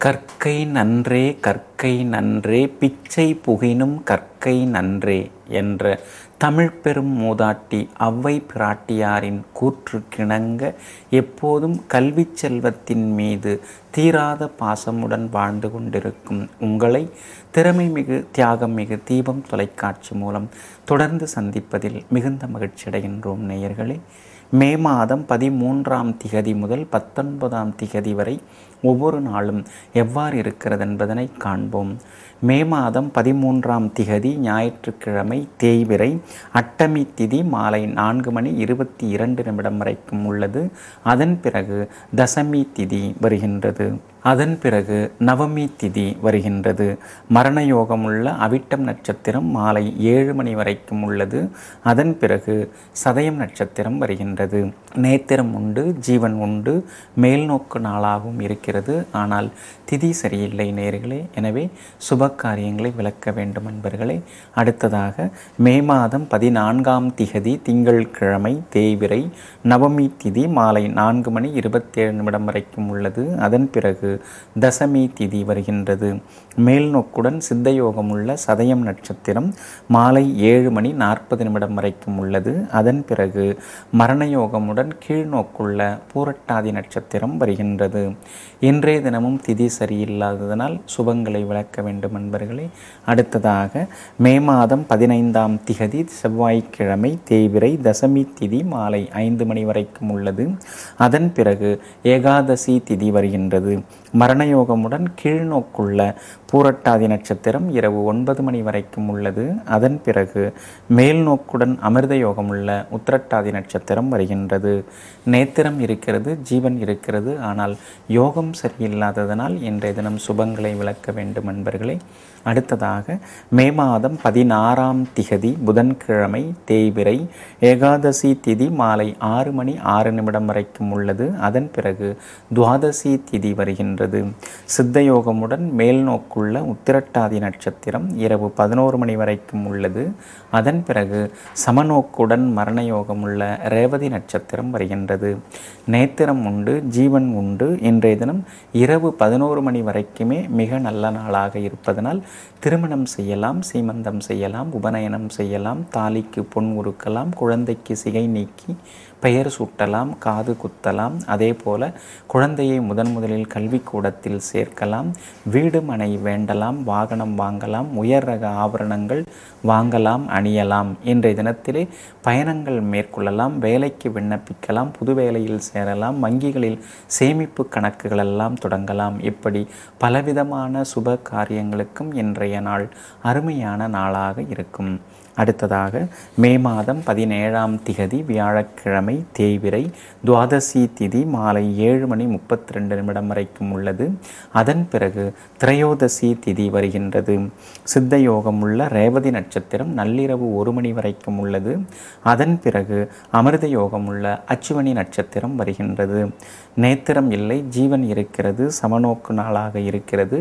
கற்கை நன்றே கற்கை நன்றே பிச்சை புகினும் கற்கை நன்றே என்ற தமிழ் பெரும் மூதாட்டி ஔவை பிராட்டியாரின் கூற்றுக்கிணங்க எப்போதும் கல்வி செல்வத்தின் மீது தீராத பாசமுடன் வாழ்ந்து கொண்டிருக்கும் உங்களை திறமை மிகு தியாகம் மிகு தீபம் தொலைக்காட்சி மூலம் தொடர்ந்து சந்திப்பதில் மிகுந்த மகிழ்ச்சி அடைகின்றோம் நேயர்களே. மே மாதம் 13ஆம் திகதி முதல் 19ஆம் திகதி வரை ஒவ்வொரு நாளும் எவ்வாறு இருக்கிறது என்பதனை காண்போம். மே மாதம் 13ஆம் திகதி ஞாயிற்றுக்கிழமை தேய்பிறை அட்டமி திதி மாலை 4:22 வரைக்கும் உள்ளது. அதன் பிறகு தசமி திதி வருகின்றது. அதன் பிறகு நவமி திதி வருகின்றது. மரண யோகமுள்ள அவிட்டம் நட்சத்திரம் மாலை 7 மணி வரைக்கும் உள்ளது. அதன் பிறகு சதயம் நட்சத்திரம் வருகின்றது. நேத்திரம் உண்டு, ஜீவன் உண்டு, மேல்நோக்கு நாளாகவும் இருக்கிறது. ஆனால் திதி சரியில்லை நேயர்களே. எனவே சுப காரியங்களை விளக்க வேண்டும் என்பர்களே. அடுத்ததாக மே மாதம் 14ஆம் திகதி திங்கள் கிழமை தேய்பிறை நவமி திதி மாலை 4:27 வரைக்கும் உள்ளது. அதன் பிறகு தசமி திதி வருகின்றது. மேல்நோக்குடன் சித்தயோகம் உள்ள சதயம் நட்சத்திரம் மாலை 7:40 வரைக்கும் உள்ளது. அதன் பிறகு மரணயோகமுடன் கீழ்நோக்குள்ள பூரட்டாதி நட்சத்திரம் வருகின்றது. இன்றைய தினமும் திதி சரியில்லாததனால் சுபங்களை விளக்க வேண்டும் என்பர்களே. அடுத்ததாக மே மாதம் 15ஆம் திகதி செவ்வாய்க்கிழமை தேய்பிறை தசமி திதி மாலை 5 மணி வரைக்கும் உள்ளது. அதன் பிறகு ஏகாதசி திதி வருகின்றது. மரணயோகமுடன் கீழ்நோக்குள்ள பூரட்டாதி நட்சத்திரம் இரவு 9 மணி வரைக்கும் உள்ளது. அதன் பிறகு மேல்நோக்குடன் அமிர்த யோகம் உள்ள உத்திரட்டாதி நட்சத்திரம் வருகின்றது. நேத்திரம் இருக்கிறது, ஜீவன் இருக்கிறது. ஆனால் யோகம் சரியில்லாததனால் இன்றைய தினம் சுபங்களை விளக்க வேண்டும் என்பர்களே. அடுத்ததாக மே மாதம் 16ஆம் திகதி புதன்கிழமை தேய்பிறை ஏகாதசி திதி மாலை 6:06 வரைக்கும் உள்ளது. அதன் பிறகு துவாதசி திதி வருகின்றது. சித்தயோகமுடன் மேல்நோக்குள்ள உத்திரட்டாதி நட்சத்திரம் இரவு 11 மணி வரைக்கும் உள்ளது. அதன் பிறகு சமநோக்குடன் மரணயோகம் உள்ள ரேவதி நட்சத்திரம் வருகின்றது. நேத்திரம் உண்டு, ஜீவன் உண்டு. இன்றைய தினம் இரவு 11 மணி வரைக்குமே மிக நல்ல நாளாக இருப்பதனால் திருமணம் செய்யலாம், சீமந்தம் செய்யலாம், உபநயனம் செய்யலாம், தாலிக்கு பொன் உருக்கலாம், குழந்தைக்கு சிகை நீக்கி பெயர் சூட்டலாம், காது குத்தலாம். அதே போல குழந்தையை முதலில் கல்விக்கூடத்தில் சேர்க்கலாம், வீடு மனை வேண்டலாம், வாகனம் வாங்கலாம், உயர் ரக ஆபரணங்கள் வாங்கலாம், அணியலாம். இன்றைய தினத்திலே பயணங்கள் மேற்கொள்ளலாம், வேலைக்கு விண்ணப்பிக்கலாம், புது வேலையில் சேரலாம், வங்கிகளில் சேமிப்பு கணக்குகள் எல்லாம் தொடங்கலாம். இப்படி பலவிதமான சுப காரியங்களுக்கும் இன்றைய நாள் அருமையான நாளாக இருக்கும். அடுத்ததாக மே மாதம் 17ஆம் திகதி வியாழக்கிழமை தேய்பிறை துவாதசி திதி மாலை 7:32 வரைக்கும் உள்ளது. அதன் பிறகு திரையோதசி திதி வருகின்றது. சித்தயோகம் உள்ள ரேவதி நட்சத்திரம் நள்ளிரவு 1 மணி வரைக்கும் உள்ளது. அதன் பிறகு அமிர்த யோகம் உள்ள அச்சுவனி நட்சத்திரம் வருகின்றது. நேத்திரம் இல்லை, ஜீவன் இருக்கிறது, சமநோக்கு நாளாக இருக்கிறது.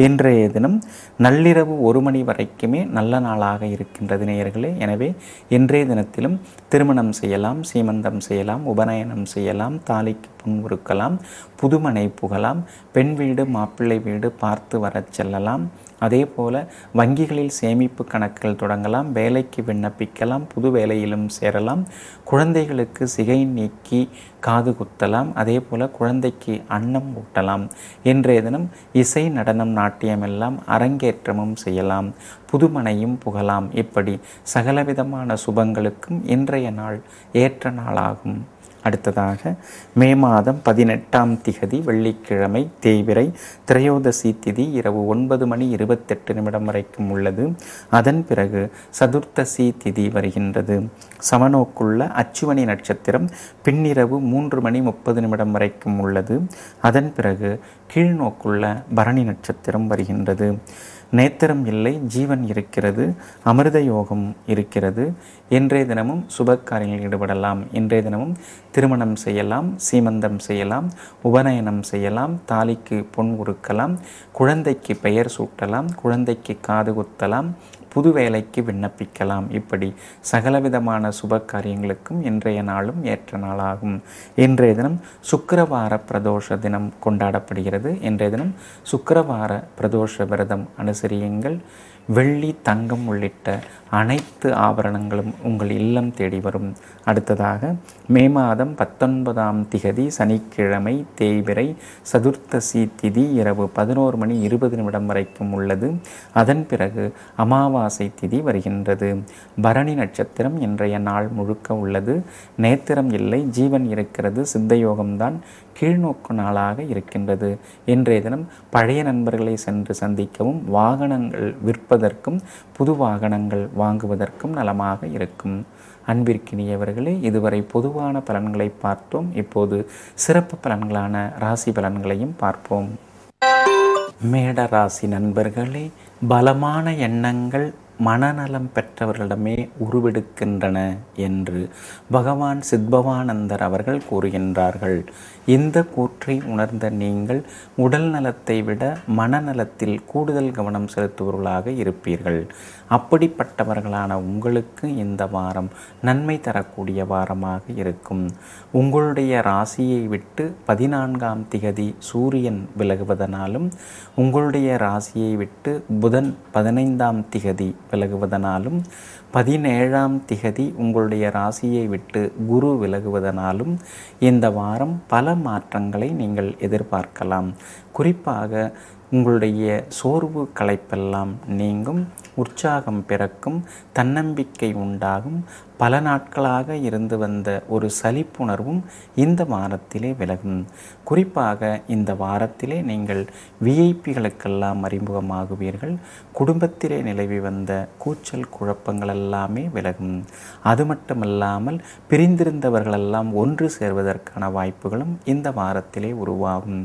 இன்றைய தினம் நள்ளிரவு 1 மணி வரைக்குமே நல்ல நாளாக இருக்கின்றது நேயர்களே. எனவே இன்றைய தினத்திலும் திருமணம் செய்யலாம், சீமந்தம் செய்யலாம், உபநயனம் செய்யலாம், தாலிக்கு பொன் உருக்கலாம், புதுமனை புகலாம், பெண் வீடு மாப்பிள்ளை வீடு பார்த்து வரச் செல்லலாம். அதே போல வங்கிகளில் சேமிப்பு கணக்குகள் தொடங்கலாம், வேலைக்கு விண்ணப்பிக்கலாம், புது வேலையிலும் சேரலாம், குழந்தைகளுக்கு சிகை நீக்கி காது குத்தலாம், அதே போல குழந்தைக்கு அன்னம் ஊட்டலாம். இன்றைய தினம் இசை நடனம் நாட்டியம் எல்லாம் அரங்கேற்றமும் செய்யலாம், புதுமனையும் புகலாம். இப்படி சகலவிதமான சுபங்களுக்கும் இன்றைய நாள் ஏற்ற நாளாகும். அடுத்ததாக மே மாதம் 18ஆம் திகதி வெள்ளிக்கிழமை தேய்பிறை திரையோதசி திதி இரவு 9:28 வரைக்கும் உள்ளது. அதன் பிறகு சதுர்த்தசி திதி வருகின்றது. சமநோக்குள்ள அச்சுவனி நட்சத்திரம் பின்னிரவு 3:30 வரைக்கும் உள்ளது. அதன் பிறகு கீழ்நோக்குள்ள பரணி நட்சத்திரம் வருகின்றது. நேத்திரம் இல்லை, ஜீவன் இருக்கிறது, அமிர்த யோகம் இருக்கிறது. இன்றைய தினமும் சுப காரியங்களில் ஈடுபடலாம். இன்றைய தினமும் திருமணம் செய்யலாம், சீமந்தம் செய்யலாம், உபநயனம் செய்யலாம், தாலிக்கு பொன் உருக்கலாம், குழந்தைக்கு பெயர் சூட்டலாம், குழந்தைக்கு காது குத்தலாம், புது வேலைக்கு விண்ணப்பிக்கலாம். இப்படி சகலவிதமான சுப காரியங்களுக்கும் இன்றைய நாளும் ஏற்ற நாளாகும். இன்றைய தினம் சுக்கிரவார பிரதோஷ தினம் கொண்டாடப்படுகிறது. இன்றைய தினம் சுக்கிரவார பிரதோஷ விரதம் அனுசரியுங்கள். வெள்ளி, தங்கம் உள்ளிட்ட அனைத்து ஆபரணங்களும் உங்கள் இல்லம் தேடி வரும். அடுத்ததாக மே மாதம் 19ஆம் திகதி சனிக்கிழமை தேய்பிறை சதுர்த்தசி திதி இரவு 11:20 வரைக்கும் உள்ளது. அதன் பிறகு அமாவாசை திதி வருகின்றது. பரணி நட்சத்திரம் இன்றைய நாள் முழுக்க உள்ளது. நேத்திரம் இல்லை, ஜீவன் இருக்கிறது. சித்தயோகம்தான் கீழ்நோக்கு நாளாக இருக்கின்றது. இன்றைய தினம் பழைய நண்பர்களை சென்று சந்திக்கவும், வாகனங்கள் விற்பதற்கும் புது வாகனங்கள் வாங்குவதற்கும் நலமாக இருக்கும். அன்பிற்கினியவர்களே, இதுவரை பொதுவான பலன்களை பார்த்தோம். இப்போது சிறப்பு பலன்களான ராசி பலன்களையும் பார்ப்போம். மேட ராசி நண்பர்களே, பலமான எண்ணங்கள் மனநலம் பெற்றவர்களிடமே உருவெடுக்கின்றன என்று பகவான் சித்பவானந்தர் அவர்கள் கூறுகின்றார்கள். இந்த கூற்றை உணர்ந்த நீங்கள் உடல் நலத்தை விட மனநலத்தில் கூடுதல் கவனம் செலுத்துபவர்களாக இருப்பீர்கள். அப்படிப்பட்டவர்களான உங்களுக்கு இந்த வாரம் நன்மை தரக்கூடிய வாரமாக இருக்கும். உங்களுடைய ராசியை விட்டு 14ஆம் திகதி சூரியன் விலகுவதனாலும், உங்களுடைய ராசியை விட்டு புதன் 15ஆம் திகதி விலகுவதனாலும், 17ஆம் திகதி உங்களுடைய ராசியை விட்டு குரு விலகுவதனாலும் இந்த வாரம் பல மாற்றங்களை நீங்கள் எதிர்பார்க்கலாம். குறிப்பாக உங்களுடைய சோர்வு களைப்பெல்லாம் நீங்கும், உற்சாகம் பிறக்கும், தன்னம்பிக்கை உண்டாகும். பல நாட்களாக இருந்து வந்த ஒரு சலிப்புணர்வும் இந்த வாரத்திலே விலகும். குறிப்பாக இந்த வாரத்திலே நீங்கள் விஐபிகளுக்கெல்லாம் அறிமுகமாகுவீர்கள். குடும்பத்திலே நிலவி வந்த கூச்சல் குழப்பங்கள் எல்லாமே விலகும். அது மட்டுமல்லாமல் பிரிந்திருந்தவர்களெல்லாம் ஒன்று சேர்வதற்கான வாய்ப்புகளும் இந்த வாரத்திலே உருவாகும்.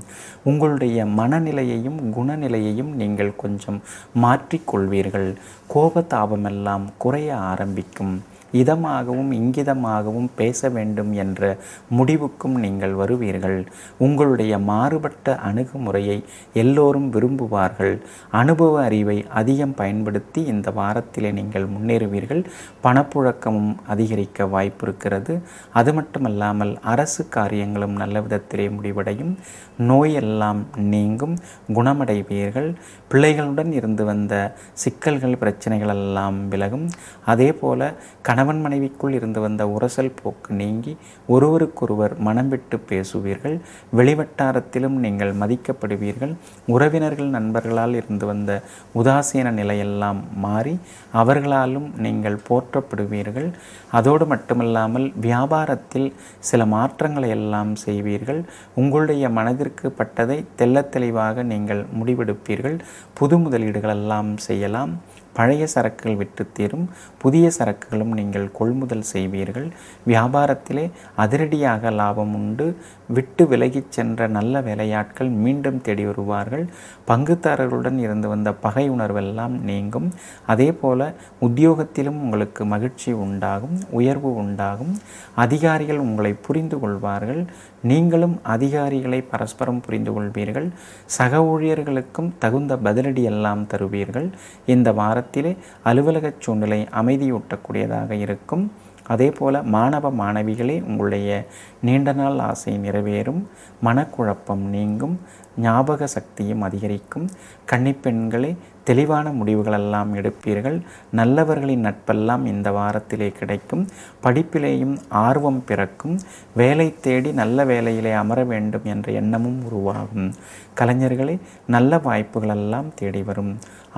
உங்களுடைய மனநிலையையும் குணநிலையையும் நீங்கள் கொஞ்சம் மாற்றிக்கொள்வீர்கள். கோபதாபமெல்லாம் குறைய ஆரம்பிக்கும். இதமாகவும் இங்கிதமாகவும் பேச வேண்டும் என்ற முடிவுக்கும் நீங்கள் வருவீர்கள். உங்களுடைய மாறுபட்ட அணுகுமுறையை எல்லோரும் விரும்புவார்கள். அனுபவ அறிவை அதிகம் பயன்படுத்தி இந்த வாரத்திலே நீங்கள் முன்னேறுவீர்கள். பணப்புழக்கமும் அதிகரிக்க வாய்ப்பு இருக்கிறது. அது மட்டுமல்லாமல் அரசு காரியங்களும் நல்ல விதத்திலே முடிவடையும். நோயெல்லாம் நீங்கும், குணமடைவீர்கள். பிள்ளைகளுடன் இருந்து வந்த சிக்கல்கள், பிரச்சனைகள் எல்லாம் விலகும். அதே போல கணவன் மனைவிக்குள் இருந்து வந்த உரசல் போக்கு நீங்கி ஒருவருக்கொருவர் மனம் விட்டு பேசுவீர்கள். வெளிவட்டாரத்திலும் நீங்கள் மதிக்கப்படுவீர்கள். உறவினர்கள், நண்பர்களால் இருந்து வந்த உதாசீன நிலையெல்லாம் மாறி அவர்களாலும் நீங்கள் போற்றப்படுவீர்கள். அதோடு மட்டுமல்லாமல் வியாபாரத்தில் சில மாற்றங்களை எல்லாம் செய்வீர்கள். உங்களுடைய மனதிற்கு பட்டதை தெள்ளத் தெளிவாக நீங்கள் முடிவெடுப்பீர்கள். புது முதலீடுகளெல்லாம் செய்யலாம். பழைய சரக்குகள் விற்று தீரும். புதிய சரக்குகளும் நீங்கள் கொள்முதல் செய்வீர்கள். வியாபாரத்திலே அதிரடியாக லாபம் உண்டு. விட்டு விலகிச் சென்ற நல்ல வேலையாட்கள் மீண்டும் தேடி வருவார்கள். பங்குதாரர்களுடன் இருந்து வந்த பகை உணர்வெல்லாம் நீங்கும். அதே போல உத்தியோகத்திலும் உங்களுக்கு மகிழ்ச்சி உண்டாகும், உயர்வு உண்டாகும். அதிகாரிகள் உங்களை புரிந்து கொள்வார்கள். நீங்களும் அதிகாரிகளை பரஸ்பரம் புரிந்து கொள்வீர்கள். சக ஊழியர்களுக்கும் தகுந்த பதிலடி எல்லாம் தருவீர்கள். இந்த வாரத்திலே அலுவலக சூழ்நிலை அமைதியூட்டக்கூடியதாக இருக்கும். அதே போல் மாணவ மாணவிகளே, உங்களுடைய நீண்ட நாள் ஆசை நிறைவேறும். மனக்குழப்பம் நீங்கும். ஞாபக சக்தியும் அதிகரிக்கும். கன்னிப்பெண்களே, தெளிவான முடிவுகளெல்லாம் எடுப்பீர்கள். நல்லவர்களின் நட்பெல்லாம் இந்த வாரத்திலே கிடைக்கும். படிப்பிலேயும் ஆர்வம் பிறக்கும். வேலை தேடி நல்ல வேலையிலே அமர வேண்டும் என்ற எண்ணமும் உருவாகும். கலைஞர்களே, நல்ல வாய்ப்புகளெல்லாம் தேடி வரும்.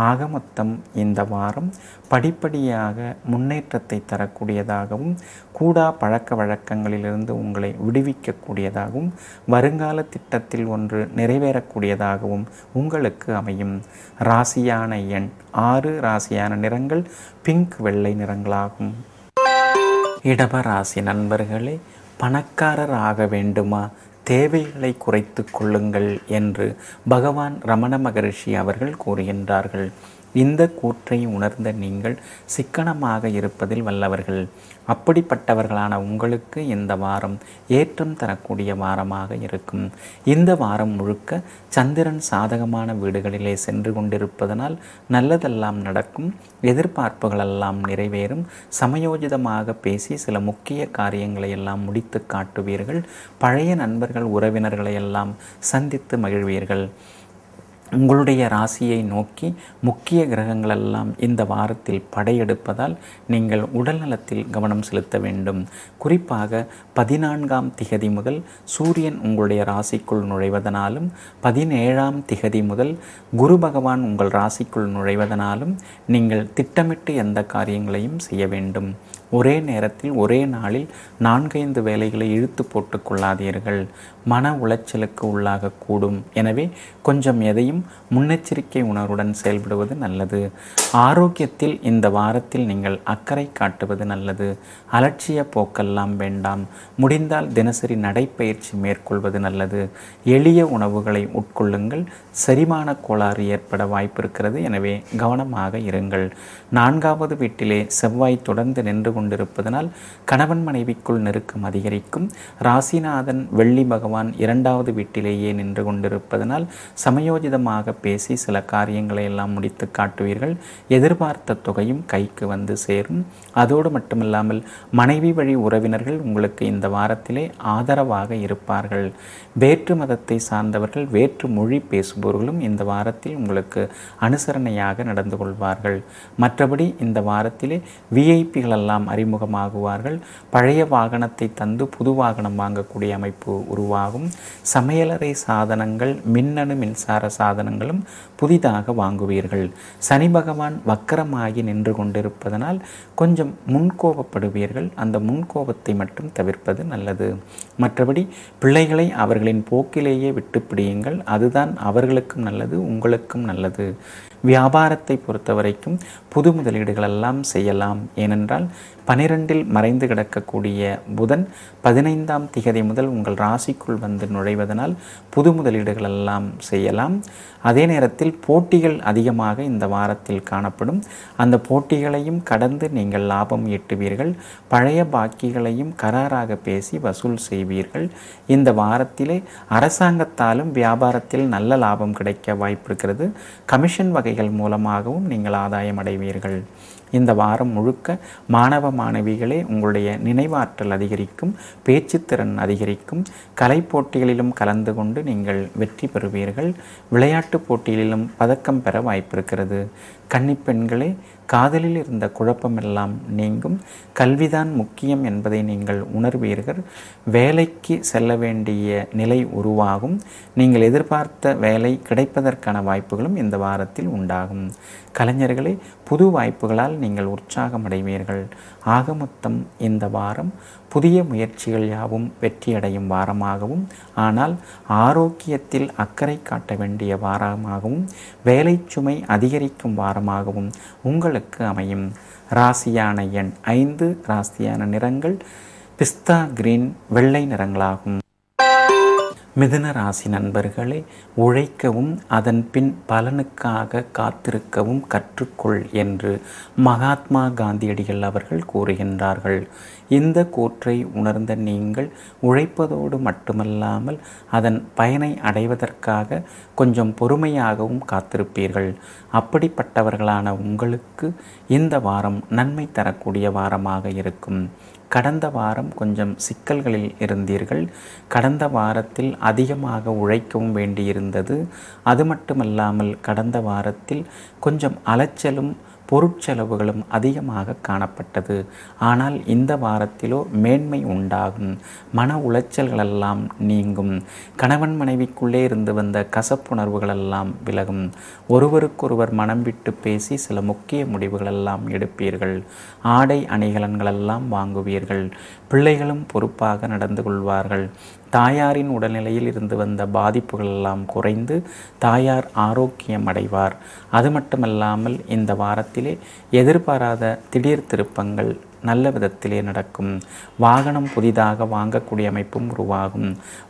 ஆக மொத்தம் இந்த வாரம் படிப்படியாக முன்னேற்றத்தை தரக்கூடியதாகவும், கூடா பழக்க வழக்கங்களிலிருந்து உங்களை விடுவிக்கக்கூடியதாகவும், வருங்கால திட்டத்தில் ஒன்று நிறைவேறக்கூடியதாகவும் உங்களுக்கு அமையும். ராசியான எண் 6, ராசியான நிறங்கள் பிங்க், வெள்ளை நிறங்களாகும். இடப ராசி நண்பர்களே, பணக்காரர் ஆக வேண்டுமா? தேவைகளை குறைத்து கொள்ளுங்கள் என்று பகவான் ரமண மகரிஷி அவர்கள் கூறுகின்றார்கள். இந்த கூற்றை உணர்ந்த நீங்கள் சிக்கனமாக இருப்பதில் வல்லவர்கள். அப்படிப்பட்டவர்களான உங்களுக்கு இந்த வாரம் ஏற்றம் தரக்கூடிய வாரமாக இருக்கும். இந்த வாரம் முழுக்க சந்திரன் சாதகமான வீடுகளிலே சென்று கொண்டிருப்பதனால் நல்லதெல்லாம் நடக்கும், எதிர்பார்ப்புகளெல்லாம் நிறைவேறும். சமயோஜிதமாக பேசி சில முக்கிய காரியங்களை எல்லாம் முடித்து காட்டுவீர்கள். பழைய நண்பர்கள் உறவினர்களை எல்லாம் சந்தித்து மகிழ்வீர்கள். உங்களுடைய ராசியை நோக்கி முக்கிய கிரகங்களெல்லாம் இந்த வாரத்தில் படையெடுப்பதால் நீங்கள் உடல் நலத்தில் கவனம் செலுத்த வேண்டும். குறிப்பாக 14ஆம் திகதி முதல் சூரியன் உங்களுடைய ராசிக்குள் நுழைவதனாலும் 17ஆம் திகதி முதல் குரு பகவான் உங்கள் ராசிக்குள் நுழைவதனாலும் நீங்கள் திட்டமிட்டு எந்த காரியங்களையும் செய்ய வேண்டும். ஒரே நேரத்தில் ஒரே நாளில் 4-5 வேலைகளை இழுத்து போட்டு கொள்ளாதீர்கள். மன உளைச்சலுக்கு உள்ளாகக்கூடும். எனவே கொஞ்சம் எதையும் முன்னெச்சரிக்கை உணர்வுடன் செயல்படுவது நல்லது. ஆரோக்கியத்தில் இந்த வாரத்தில் நீங்கள் அக்கறை காட்டுவது நல்லது. அலட்சிய போக்கெல்லாம் வேண்டாம். முடிந்தால் தினசரி நடைப்பயிற்சி மேற்கொள்வது நல்லது. எளிய உணவுகளை உட்கொள்ளுங்கள். செரிமான கோளாறு ஏற்பட வாய்ப்பு இருக்கிறது. எனவே கவனமாக இருங்கள். 4வது வீட்டிலே செவ்வாய் தொடர்ந்து நின்று கொண்டிருப்பதனால் கணவன் மனைவிக்குள் நெருக்கம் அதிகரிக்கும். ராசிநாதன் வெள்ளி பகவான் 2வது வீட்டிலேயே நின்று கொண்டிருப்பதனால் சமயோஜிதமாக பேசி சில காரியங்களை எல்லாம் முடித்து காட்டுவீர்கள். எதிர்பார்த்த தொகையும் கைக்கு வந்து சேரும். அதோடு மட்டுமில்லாமல் மனைவி வழி உறவினர்கள் உங்களுக்கு இந்த வாரத்திலே ஆதரவாக இருப்பார்கள். வேற்று மதத்தை சார்ந்தவர்கள், வேற்று மொழி பேசுபவர்களும் இந்த வாரத்தில் உங்களுக்கு அனுசரணையாக நடந்து கொள்வார்கள். மற்றபடி இந்த வாரத்திலே விஐபிகள் எல்லாம் அறிமுகமாகுவார்கள். பழைய வாகனத்தை தந்து புது வாகனம் வாங்கக்கூடிய அமைப்பு உருவாகும். சமையலறை சாதனங்கள், மின்னணு மின்சார சாதனங்களும் புதிதாக வாங்குவீர்கள். சனி பகவான் வக்கரமாகி நின்று கொண்டிருப்பதனால் கொஞ்சம் முன்கோபப்படுவீர்கள். அந்த முன்கோபத்தை மட்டும் தவிர்ப்பது நல்லது. மற்றபடி பிள்ளைகளை அவர்களின் போக்கிலேயே விட்டு பிடியுங்கள். அதுதான் அவர்களுக்கும் நல்லது, உங்களுக்கும் நல்லது. வியாபாரத்தை பொறுத்தவரைக்கும் புது முதலீடுகளெல்லாம் செய்யலாம். ஏனென்றால் 12இல் மறைந்து கிடக்கக்கூடிய புதன் 15ஆம் திகதி முதல் உங்கள் ராசிக்குள் வந்து நுழைவதனால் புது முதலீடுகளெல்லாம் செய்யலாம். அதே நேரத்தில் போட்டிகள் அதிகமாக இந்த வாரத்தில் காணப்படும். அந்த போட்டிகளையும் கடந்து நீங்கள் லாபம் ஈட்டுவீர்கள். பழைய பாக்கிகளையும் கராராக பேசி வசூல் செய்வீர்கள். இந்த வாரத்திலே அரசாங்கத்தாலும் வியாபாரத்தில் நல்ல லாபம் கிடைக்க வாய்ப்பிருக்கிறது. கமிஷன் வகைகள் மூலமாகவும் நீங்கள் ஆதாயம் அடைவீர்கள். இந்த வாரம் முழுக்க மாணவ மாணவிகளே உங்களுடைய நினைவாற்றல் அதிகரிக்கும், பேச்சுத்திறன் அதிகரிக்கும். கலை போட்டிகளிலும் கலந்து கொண்டு நீங்கள் வெற்றி பெறுவீர்கள். விளையாட்டு போட்டிகளிலும் பதக்கம் பெற வாய்ப்பிருக்கிறது. கன்னிப்பெண்களே, காதலில் இருந்த குழப்பமெல்லாம் நீங்கும். கல்விதான் முக்கியம் என்பதை நீங்கள் உணர்வீர்கள். வேலைக்கு செல்ல வேண்டிய நிலை உருவாகும். நீங்கள் எதிர்பார்த்த வேலை கிடைப்பதற்கான வாய்ப்புகளும் இந்த வாரத்தில் உண்டாகும். கலைஞர்களே, புது வாய்ப்புகளால் நீங்கள் உற்சாகமடைவீர்கள். ஆக மொத்தம் இந்த வாரம் புதிய முயற்சிகள் யாவும் வெற்றியடையும் வாரமாகவும், ஆனால் ஆரோக்கியத்தில் அக்கறை காட்ட வேண்டிய வாரமாகவும், வேலை சுமை அதிகரிக்கும் வாரமாகவும் உங்களுக்கு அமையும். ராசியான எண் 5, ராசியான நிறங்கள் பிஸ்தா கிரீன், வெள்ளை நிறங்களாகும். மிதுன ராசி நண்பர்களே, உழைக்கவும் அதன் பின் பலனுக்காக காத்திருக்கவும் கற்றுக்கொள் என்று மகாத்மா காந்தியடிகள் அவர்கள் கூறுகின்றார்கள். இந்த கூற்றை உணர்ந்த நீங்கள் உழைப்பதோடு மட்டுமல்லாமல் அதன் பயனை அடைவதற்காக கொஞ்சம் பொறுமையாகவும் காத்திருப்பீர்கள். அப்படிப்பட்டவர்களான உங்களுக்கு இந்த வாரம் நன்மை தரக்கூடிய வாரமாக இருக்கும். கடந்த வாரம் கொஞ்சம் சிக்கல்களில் இருந்தீர்கள். கடந்த வாரத்தில் அதிகமாக உழைக்கவும் வேண்டியிருந்தது. அது மட்டுமல்லாமல் கடந்த வாரத்தில் கொஞ்சம் அலைச்சலும் பொருட்செலவுகளும் அதிகமாக காணப்பட்டது. ஆனால் இந்த வாரத்திலோ மேன்மை உண்டாகும். மன உளைச்சல்களெல்லாம் நீங்கும். கணவன் மனைவிக்குள்ளே இருந்து வந்த கசப்புணர்வுகளெல்லாம் விலகும். ஒருவருக்கொருவர் மனம் விட்டு பேசி சில முக்கிய முடிவுகளெல்லாம் எடுப்பீர்கள். ஆடை அணிகலன்களெல்லாம் வாங்குவீர்கள். பிள்ளைகளும் பொறுப்பாக நடந்து கொள்வார்கள். தாயாரின் உடல்நிலையில் இருந்து வந்த பாதிப்புகள் எல்லாம் குறைந்து தாயார் ஆரோக்கியம் அடைவார். அது மட்டுமல்லாமல் இந்த வாரத்திலே எதிர்பாராத திடீர் திருப்பங்கள் நல்ல விதத்திலே நடக்கும். வாகனம் புதிதாக வாங்கக்கூடிய அமைப்பும் உருவாகும்.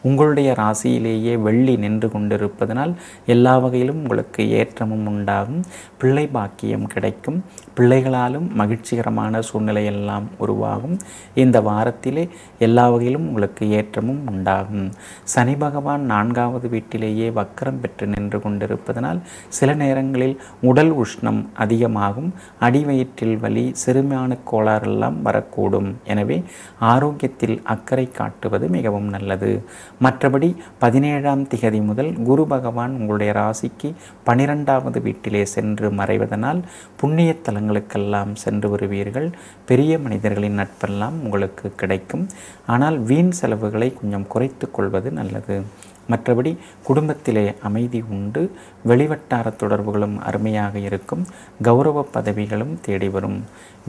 உங்களுடைய ராசியிலேயே வெள்ளி நின்று கொண்டிருப்பதனால் எல்லா வகையிலும் உங்களுக்கு ஏற்றமும் உண்டாகும். பிள்ளை பாக்கியம் கிடைக்கும். பிள்ளைகளாலும் மகிழ்ச்சிகரமான சூழ்நிலை எல்லாம் உருவாகும். இந்த வாரத்திலே எல்லா வகையிலும் உங்களுக்கு ஏற்றமும் உண்டாகும். சனி பகவான் 4வது வீட்டிலேயே வக்கரம் பெற்று நின்று கொண்டிருப்பதனால் சில நேரங்களில் உடல் உஷ்ணம் அதிகமாகும். அடிவயிற்றில் வலி, செரிமான கோளாறெல்லாம் வரக்கூடும். எனவே ஆரோக்கியத்தில் அக்கறை காட்டுவது மிகவும் நல்லது. மற்றபடி 17ஆம் திகதி முதல் குரு பகவான் உங்களுடைய ராசிக்கு 12வது வீட்டிலே சென்று மறைவதனால் புண்ணிய தலங்களுக்கெல்லாம் சென்று வருவீர்கள். பெரிய மனிதர்களின் நட்பெல்லாம் உங்களுக்கு கிடைக்கும். ஆனால் வீண் செலவுகளை கொஞ்சம் குறைத்து கொள்வது நல்லது. மற்றபடி குடும்பத்திலே அமைதி உண்டு. வெளிவட்டார தொடர்புகளும் அருமையாக இருக்கும். கௌரவ பதவிகளும் தேடி வரும்.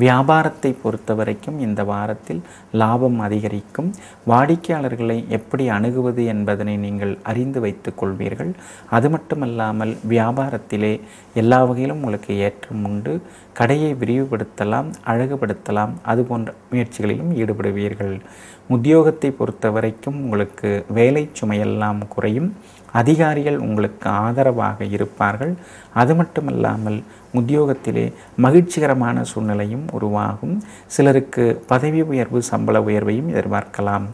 வியாபாரத்தை பொறுத்த வரைக்கும் இந்த வாரத்தில் லாபம் அதிகரிக்கும். வாடிக்கையாளர்களை எப்படி அணுகுவது என்பதனை நீங்கள் அறிந்து வைத்துக் கொள்வீர்கள். அது மட்டுமல்லாமல் வியாபாரத்திலே எல்லா வகையிலும் உங்களுக்கு ஏற்றம் உண்டு. கடையை விரிவுபடுத்தலாம், அழகுபடுத்தலாம், அது போன்ற முயற்சிகளிலும் ஈடுபடுவீர்கள். உத்தியோகத்தை பொறுத்த வரைக்கும் உங்களுக்கு வேலை சுமையெல்லாம் குறையும். அதிகாரிகள் உங்களுக்கு ஆதரவாக இருப்பார்கள். அது மட்டுமல்லாமல் உத்தியோகத்திலே மகிழ்ச்சிகரமான சூழ்நிலையும் உருவாகும். சிலருக்கு பதவி உயர்வு, சம்பள உயர்வையும் எதிர்பார்க்கலாம்.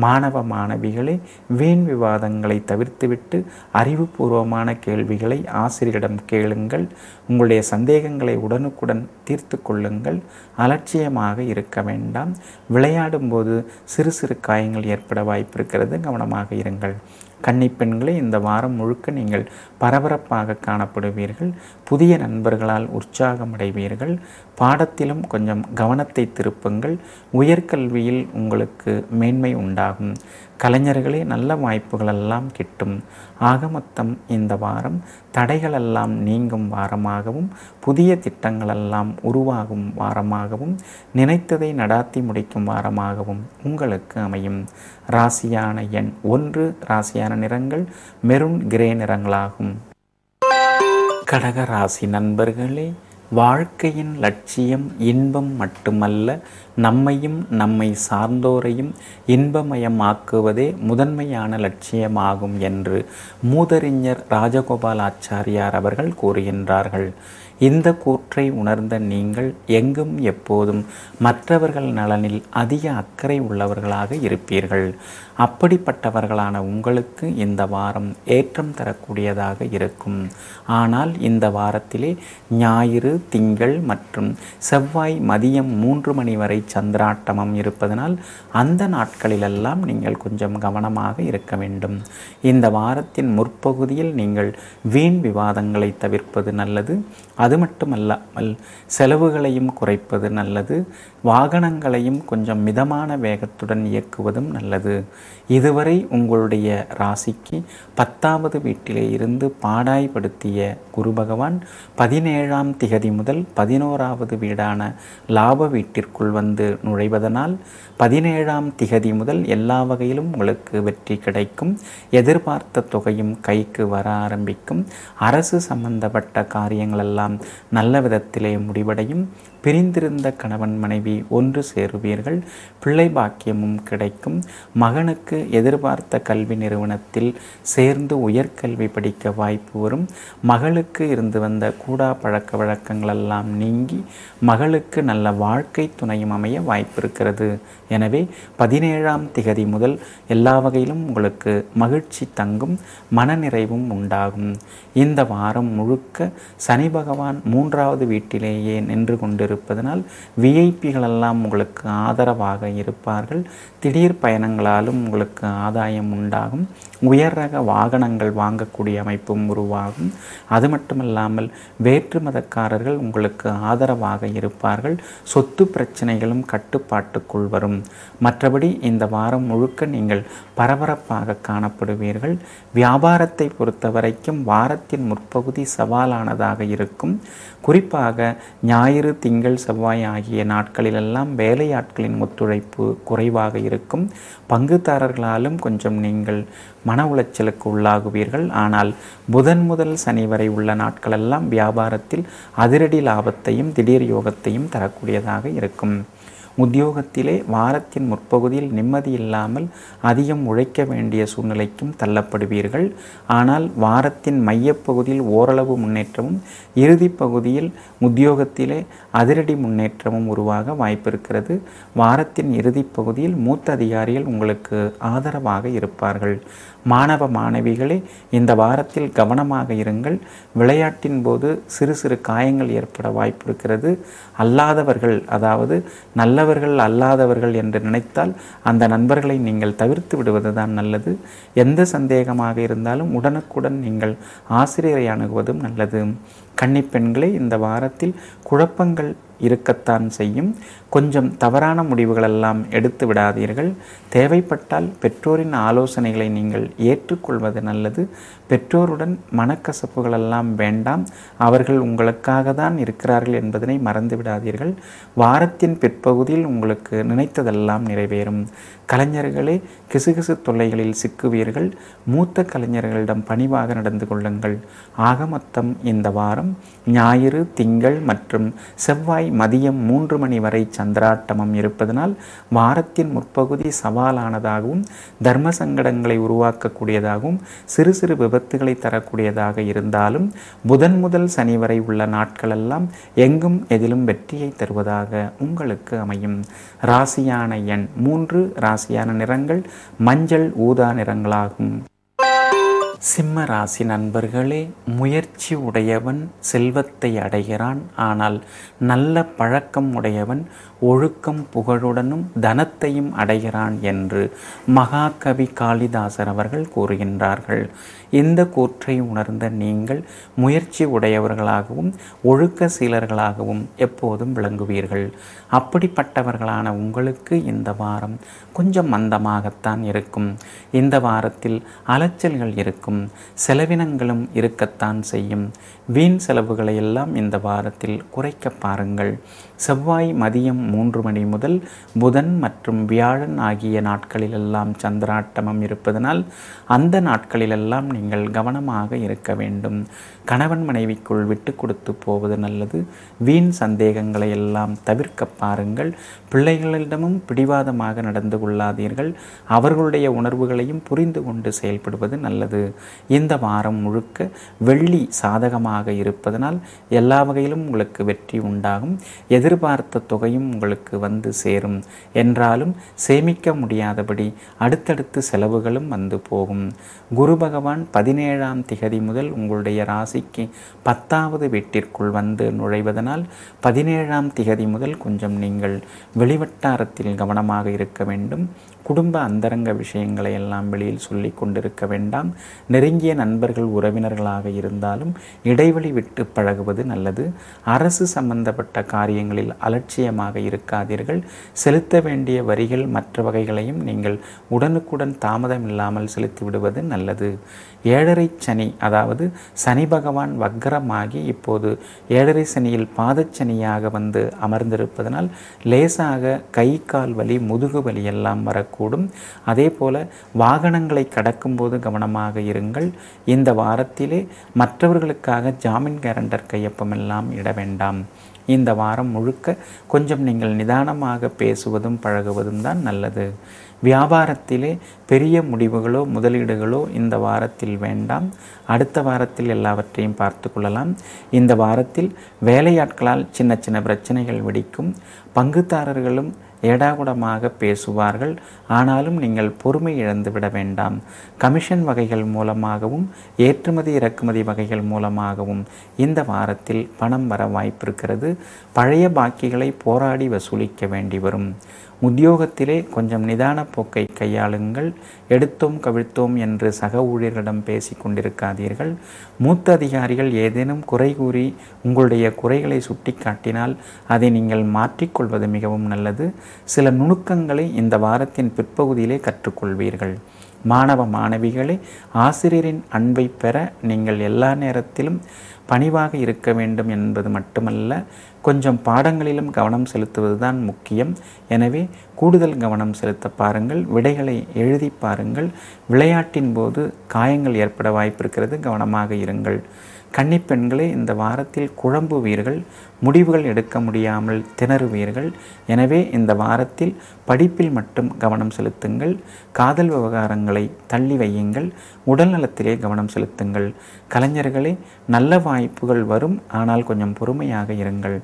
மாணவ மாணவிகளே, வீண் விவாதங்களை தவிர்த்துவிட்டு அறிவுபூர்வமான கேள்விகளை ஆசிரியரிடம் கேளுங்கள். உங்களுடைய சந்தேகங்களை உடனுக்குடன் தீர்த்து கொள்ளுங்கள். அலட்சியமாக இருக்க வேண்டாம். விளையாடும்போது சிறு சிறு காயங்கள் ஏற்பட வாய்ப்பு இருக்கிறது. கவனமாக இருங்கள். கன்னிப்பெண்களே, இந்த வாரம் முழுக்க நீங்கள் பரபரப்பாக காணப்படுவீர்கள். புதிய நண்பர்களால் உற்சாகமடைவீர்கள். பாடத்திலும் கொஞ்சம் கவனத்தை திருப்புங்கள். உயர்கல்வியில் உங்களுக்கு மேன்மை உண்டாகும். கலைஞர்களே, நல்ல வாய்ப்புகளெல்லாம் கிட்டும். ஆக மொத்தம் இந்த வாரம் தடைகளெல்லாம் நீங்கும் வாரமாகவும் புதிய திட்டங்களெல்லாம் உருவாகும் வாரமாகவும் நினைத்ததை நடாத்தி முடிக்கும் வாரமாகவும் உங்களுக்கு அமையும். ராசியான எண் 1, ராசியான நிறங்கள் மெரூன் கிரே நிறங்களாகும். கடக ராசி நண்பர்களே, வாழ்க்கையின் லட்சியம் இன்பம் மட்டுமல்ல, நம்மையும் நம்மை சார்ந்தோரையும் இன்பமயமாக்குவதே முதன்மையான லட்சியமாகும் என்று மூதறிஞர் ராஜகோபாலாச்சாரியார் அவர்கள் கூறுகின்றார்கள். இந்த கூற்றை உணர்ந்த நீங்கள் எங்கும் எப்போதும் மற்றவர்கள் நலனில் அதிக அக்கறை உள்ளவர்களாக இருப்பீர்கள். அப்படிப்பட்டவர்களான உங்களுக்கு இந்த வாரம் ஏற்றம் தரக்கூடியதாக இருக்கும். ஆனால் இந்த வாரத்திலே ஞாயிறு, திங்கள் மற்றும் செவ்வாய் மதியம் 3 மணி வரை சந்திராட்டமம் இருப்பதனால் அந்த நாட்களிலெல்லாம் நீங்கள் கொஞ்சம் கவனமாக இருக்க வேண்டும். இந்த வாரத்தின் முற்பகுதியில் நீங்கள் வீண் விவாதங்களை தவிர்ப்பது நல்லது. அது மட்டுமல்லாமல் செலவுகளையும் குறைப்பது நல்லது. வாகனங்களையும் கொஞ்சம் மிதமான வேகத்துடன் இயக்குவதும் நல்லது. இதுவரை உங்களுடைய ராசிக்கு 10வது வீட்டிலே இருந்து பாடாய்படுத்திய குரு பகவான் 17ஆம் திகதி முதல் 11வது வீடான லாப வீட்டிற்குள் வந்து நுழைவதனால் 17ஆம் திகதி முதல் எல்லா வகையிலும் உங்களுக்கு வெற்றி கிடைக்கும். எதிர்பார்த்த தொகையும் கைக்கு வர ஆரம்பிக்கும். அரசு சம்பந்தப்பட்ட காரியங்களெல்லாம் நல்ல விதத்திலே முடிவடையும். பிரிந்திருந்த கணவன் மனைவி ஒன்று சேருவீர்கள். பிள்ளை பாக்கியமும் கிடைக்கும். மகனுக்கு எதிர்பார்த்த கல்வி நிறுவனத்தில் சேர்ந்து உயர்கல்வி படிக்க வாய்ப்பு வரும். மகளுக்கு இருந்து வந்த கூடா பழக்க வழக்கங்களெல்லாம் நீங்கி மகளுக்கு நல்ல வாழ்க்கை துணையும் அமைய வாய்ப்பு இருக்கிறது. எனவே 17ஆம் திகதி முதல் எல்லா வகையிலும் உங்களுக்கு மகிழ்ச்சி தங்கும், மனநிறைவும் உண்டாகும். இந்த வாரம் முழுக்க சனி பகவான் 3வது வீட்டிலேயே நின்று கொண்டிருப்பதனால் விஐபிகளெல்லாம் உங்களுக்கு ஆதரவாக இருப்பார்கள். திடீர் பயணங்களாலும் உங்களுக்கு ஆதாயம் உண்டாகும். உயர் ரக வாகனங்கள் வாங்கக்கூடிய அமைப்பும் உருவாகும். அது மட்டுமல்லாமல் வேற்று மதக்காரர்கள் உங்களுக்கு ஆதரவாக இருப்பார்கள். சொத்து பிரச்சனைகளும் கட்டுப்பாட்டுக்குள் வரும். மற்றபடி இந்த வாரம் முழுக்க நீங்கள் பரபரப்பாக காணப்படுவீர்கள். வியாபாரத்தை பொறுத்த வரைக்கும் வாரத்தின் முற்பகுதி சவாலானதாக இருக்கும். குறிப்பாக ஞாயிறு, திங்கள், செவ்வாய் ஆகிய நாட்களிலெல்லாம் வேலையாட்களின் ஒத்துழைப்பு குறைவாக இருக்கும். பங்குதாரர்களாலும் கொஞ்சம் நீங்கள் மன உளைச்சலுக்கு உள்ளாகுவீர்கள். ஆனால் புதன் முதல் சனி வரை உள்ள நாட்களெல்லாம் வியாபாரத்தில் அதிரடி லாபத்தையும் திடீர் யோகத்தையும் தரக்கூடியதாக இருக்கும். உத்தியோகத்திலே வாரத்தின் முற்பகுதியில் நிம்மதி இல்லாமல் அதிகம் உழைக்க வேண்டிய சூழ்நிலைக்கும் தள்ளப்படுவீர்கள். ஆனால் வாரத்தின் மையப்பகுதியில் ஓரளவு முன்னேற்றமும் இறுதி பகுதியில் உத்தியோகத்திலே அதிரடி முன்னேற்றமும் உருவாக வாய்ப்பிருக்கிறது. வாரத்தின் இறுதி பகுதியில் மூத்த அதிகாரிகள் உங்களுக்கு ஆதரவாக இருப்பார்கள். மாணவ மாணவிகளே, இந்த வாரத்தில் கவனமாக இருங்கள். விளையாட்டின் போது சிறு சிறு காயங்கள் ஏற்பட வாய்ப்பிருக்கிறது. அல்லாதவர்கள், அதாவது நல்லவர்கள் அல்லாதவர்கள் என்று நினைத்தால் அந்த நண்பர்களை நீங்கள் தவிர்த்து விடுவது தான் நல்லது. எந்த சந்தேகமாக இருந்தாலும் உடனுக்குடன் நீங்கள் ஆசிரியரை அணுகுவதும் நல்லது. கன்னிப்பெண்களே, இந்த வாரத்தில் குழப்பங்கள் இருக்கத்தான் செய்யும். கொஞ்சம் தவறான முடிவுகளெல்லாம் எடுத்து விடாதீர்கள். தேவைப்பட்டால் பெற்றோரின் ஆலோசனைகளை நீங்கள் ஏற்றுக்கொள்வது நல்லது. பெற்றோருடன் மனக்கசப்புகளெல்லாம் வேண்டாம். அவர்கள் உங்களுக்காக தான் இருக்கிறார்கள் என்பதனை மறந்து விடாதீர்கள். வாரத்தின் பிற்பகுதியில் உங்களுக்கு நினைத்ததெல்லாம் நிறைவேறும். கலைஞர்களே, கிசுகிசு தொல்லைகளில் சிக்குவீர்கள். மூத்த கலைஞர்களிடம் பணிவாக நடந்து கொள்ளுங்கள். ஆக மொத்தம் இந்த வாரம் ஞாயிறு, திங்கள் மற்றும் செவ்வாய் மதியம் 3 மணி வரை சந்திராட்டமம் இருப்பதனால் வாரத்தின் முற்பகுதி சவாலானதாகவும் தர்ம சங்கடங்களை உருவாக்கக்கூடியதாகவும் சிறு சிறு விபத்துகளை தரக்கூடியதாக இருந்தாலும் புதன் முதல் சனி வரை உள்ள நாட்களெல்லாம் எங்கும் எதிலும் வெற்றியை தருவதாக உங்களுக்கு அமையும். ராசியான எண் 3, ராசியான நிறங்கள் மஞ்சள், ஊதா நிறங்களாகும். சிம்ம ராசி நண்பர்களே, முயற்சி உடையவன் செல்வத்தை அடைகிறான். ஆனால் நல்ல பழக்கம் உடையவன் ஒழுக்கம் புகழுடனும் தனத்தையும் அடைகிறான் என்று மகாகவி காளிதாசர் அவர்கள் கூறுகின்றார்கள். இந்த கூற்றை உணர்ந்த நீங்கள் முயற்சி உடையவர்களாகவும் ஒழுக்க சீலர்களாகவும் எப்போதும் விளங்குவீர்கள். அப்படிப்பட்டவர்களான உங்களுக்கு இந்த வாரம் கொஞ்சம் மந்தமாகத்தான் இருக்கும். இந்த வாரத்தில் அலைச்சல்கள் இருக்கும், செலவினங்களும் இருக்கத்தான் செய்யும். வீண் செலவுகளை எல்லாம் இந்த வாரத்தில் குறைக்க பாருங்கள். செவ்வாய் மதியம் 3 மணி முதல் புதன் மற்றும் வியாழன் ஆகிய நாட்களிலெல்லாம் சந்திராட்டமம் இருப்பதனால் அந்த நாட்களிலெல்லாம் நீங்கள் கவனமாக இருக்க வேண்டும். கணவன் மனைவிக்குள் விட்டு கொடுத்து போவது நல்லது. வீண் சந்தேகங்களை எல்லாம் தவிர்க்க பாருங்கள். பிள்ளைகளிடமும் பிடிவாதமாக நடந்து கொள்ளாதீர்கள். அவர்களுடைய உணர்வுகளையும் புரிந்து கொண்டு செயல்படுவது நல்லது. இந்த வாரம் முழுக்க வெள்ளி சாதகமாக இருப்பதனால் எல்லா வகையிலும் உங்களுக்கு வெற்றி உண்டாகும். எதிர்பார்த்த தொகையும் உங்களுக்கு வந்து சேரும். என்றாலும் சேமிக்க முடியாதபடி அடுத்தடுத்து செலவுகளும் வந்து போகும். குரு பகவான் 17ஆம் திகதி முதல் உங்களுடைய ராசிக்கு 10வது வீட்டிற்குள் வந்து நுழைவதனால் 17ஆம் திகதி முதல் கொஞ்சம் நீங்கள் வெளிவட்டாரத்தில் கவனமாக இருக்க வேண்டும். குடும்ப அந்தரங்க விஷயங்களை எல்லாம் வெளியில் சொல்லி கொண்டிருக்க வேண்டாம். நெருங்கிய நண்பர்கள் உறவினர்களாக இருந்தாலும் இடைவெளி விட்டு பழகுவது நல்லது. அரசு சம்பந்தப்பட்ட காரியங்களில் அலட்சியமாக இருக்காதீர்கள். செலுத்த வேண்டிய வரிகள் மற்ற வகைகளையும் நீங்கள் உடனுக்குடன் தாமதம் இல்லாமல் செலுத்திவிடுவது நல்லது. 7.5 சனி, அதாவது சனி பகவான் வக்ரமாகி இப்போது 7.5 சனியில் பாதச்சனியாக வந்து அமர்ந்திருப்பதனால் லேசாக கை கால் வலி, முதுகு வலி எல்லாம் வரக்கூடும். அதே போல வாகனங்களை கடக்கும்போது கவனமாக இருங்கள். இந்த வாரத்திலே மற்றவர்களுக்காக ஜாமீன் கேரண்டர் கையொப்பமெல்லாம் இட வேண்டாம். இந்த வாரம் முழுக்க கொஞ்சம் நீங்கள் நிதானமாக பேசுவதும் பழகுவதும் தான் நல்லது. வியாபாரத்திலே பெரிய முடிவுகளோ முதலீடுகளோ இந்த வாரத்தில் வேண்டாம். அடுத்த வாரத்தில் எல்லாவற்றையும் பார்த்து கொள்ளலாம். இந்த வாரத்தில் வேலையாட்களால் சின்ன சின்ன பிரச்சனைகள் வெடிக்கும். பங்குதாரர்களும் ஏடாகுடமாக பேசுவார்கள். ஆனாலும் நீங்கள் பொறுமை இழந்து விட வேண்டாம். கமிஷன் வகைகள் மூலமாகவும் ஏற்றுமதி இறக்குமதி வகைகள் மூலமாகவும் இந்த வாரத்தில் பணம் வர வாய்ப்பிருக்கிறது. பழைய பாக்கிகளை போராடி வசூலிக்க வேண்டி வரும். உத்தியோகத்திலே கொஞ்சம் நிதான போக்கை கையாளுங்கள். எடுத்தோம் கவிழ்த்தோம் என்று சக ஊழியர்களிடம் பேசி கொண்டிருக்காதீர்கள். மூத்த அதிகாரிகள் ஏதேனும் குறை கூறி உங்களுடைய குறைகளை சுட்டி காட்டினால் அதை நீங்கள் மாற்றிக்கொள்வது மிகவும் நல்லது. சில நுணுக்கங்களை இந்த வாரத்தின் பிற்பகுதியிலே கற்றுக்கொள்வீர்கள். மாணவ மாணவிகளை ஆசிரியரின் அன்பை பெற நீங்கள் எல்லா நேரத்திலும் பணிவாக இருக்க வேண்டும் என்பது மட்டுமல்ல, கொஞ்சம் பாடங்களிலும் கவனம் செலுத்துவதுதான் முக்கியம். எனவே கூடுதல் கவனம் செலுத்த பாருங்கள். விடைகளை எழுதி பாருங்கள். விளையாட்டின் போது காயங்கள் ஏற்பட வாய்ப்பிருக்கிறது, கவனமாக இருங்கள். கன்னிப்பெண்களே, இந்த வாரத்தில் குழம்புவீர்கள். முடிவுகள் எடுக்க முடியாமல் திணறுவீர்கள். எனவே இந்த வாரத்தில் படிப்பில் மட்டும் கவனம் செலுத்துங்கள். காதல் விவகாரங்களை தள்ளி வையுங்கள். உடல் நலத்திலே கவனம் செலுத்துங்கள். கலைஞர்களே, நல்ல வாய்ப்புகள் வரும், ஆனால் கொஞ்சம் பொறுமையாக இருங்கள்.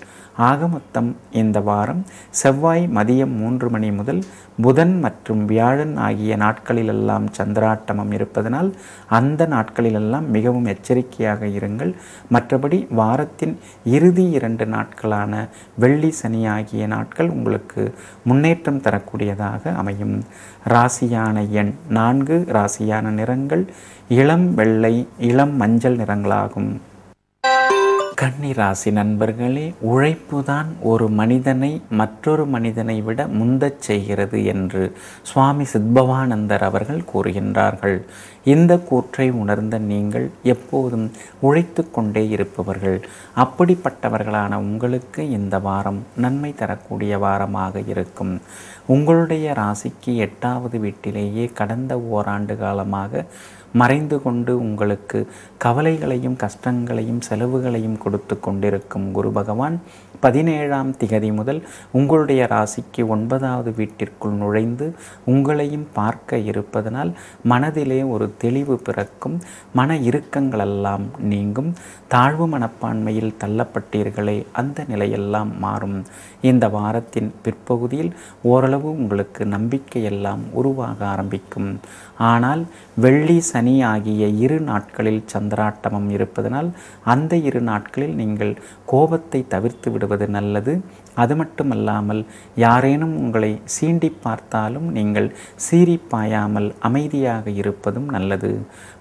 ஆக மொத்தம் இந்த வாரம் செவ்வாய் மதியம் 3 மணி முதல் புதன் மற்றும் வியாழன் ஆகிய நாட்களிலெல்லாம் சந்திராட்டமம் இருப்பதனால் அந்த நாட்களிலெல்லாம் மிகவும் எச்சரிக்கையாக இருங்கள். மற்றபடி வாரத்தின் இறுதி 2 நாட்களான வெள்ளி சனி ஆகிய நாட்கள் உங்களுக்கு முன்னேற்றம் தரக்கூடியதாக அமையும். ராசியான எண் 4, ராசியான நிறங்கள் இளம் வெள்ளை, இளம் மஞ்சள் நிறங்களாகும். கன்னி ராசி நண்பர்களே, உழைப்புதான் ஒரு மனிதனை மற்றொரு மனிதனை விட முந்தச் செய்கிறது என்று சுவாமி சித்பவானந்தர் அவர்கள் கூறுகின்றார்கள். இந்த கூற்றை உணர்ந்த நீங்கள் எப்போதும் உழைத்து கொண்டே இருப்பவர்கள். அப்படிப்பட்டவர்களான உங்களுக்கு இந்த வாரம் நன்மை தரக்கூடிய வாரமாக இருக்கும். உங்களுடைய ராசிக்கு 8வது வீட்டிலேயே கடந்த ஓராண்டு காலமாக மறைந்து கொண்டு உங்களுக்கு கவலைகளையும் கஷ்டங்களையும் செலவுகளையும் கொடுத்து கொண்டிருக்கும் குரு பகவான் 17ஆம் திகதி முதல் உங்களுடைய ராசிக்கு 9வது வீட்டிற்குள் நுழைந்து உங்களையும் பார்க்க இருப்பதனால் மனதிலே ஒரு தெளிவு பிறக்கும். மன இறுக்கங்களெல்லாம் நீங்கும். தாழ்வு மனப்பான்மையில் தள்ளப்பட்டீர்களே, அந்த நிலையெல்லாம் மாறும். இந்த வாரத்தின் பிற்பகுதியில் ஓரளவு உங்களுக்கு நம்பிக்கையெல்லாம் உருவாக ஆரம்பிக்கும். ஆனால் வெள்ளி சனி ஆகிய 2 நாட்களில் சந்திராட்டமம் இருப்பதனால் அந்த 2 நாட்களில் நீங்கள் கோபத்தை தவிர்த்து விடுவது நல்லது. அது மட்டுமல்லாமல் யாரேனும் உங்களை சீண்டி பார்த்தாலும் நீங்கள் சீறி பாயாமல் அமைதியாக இருப்பதும் நல்லது.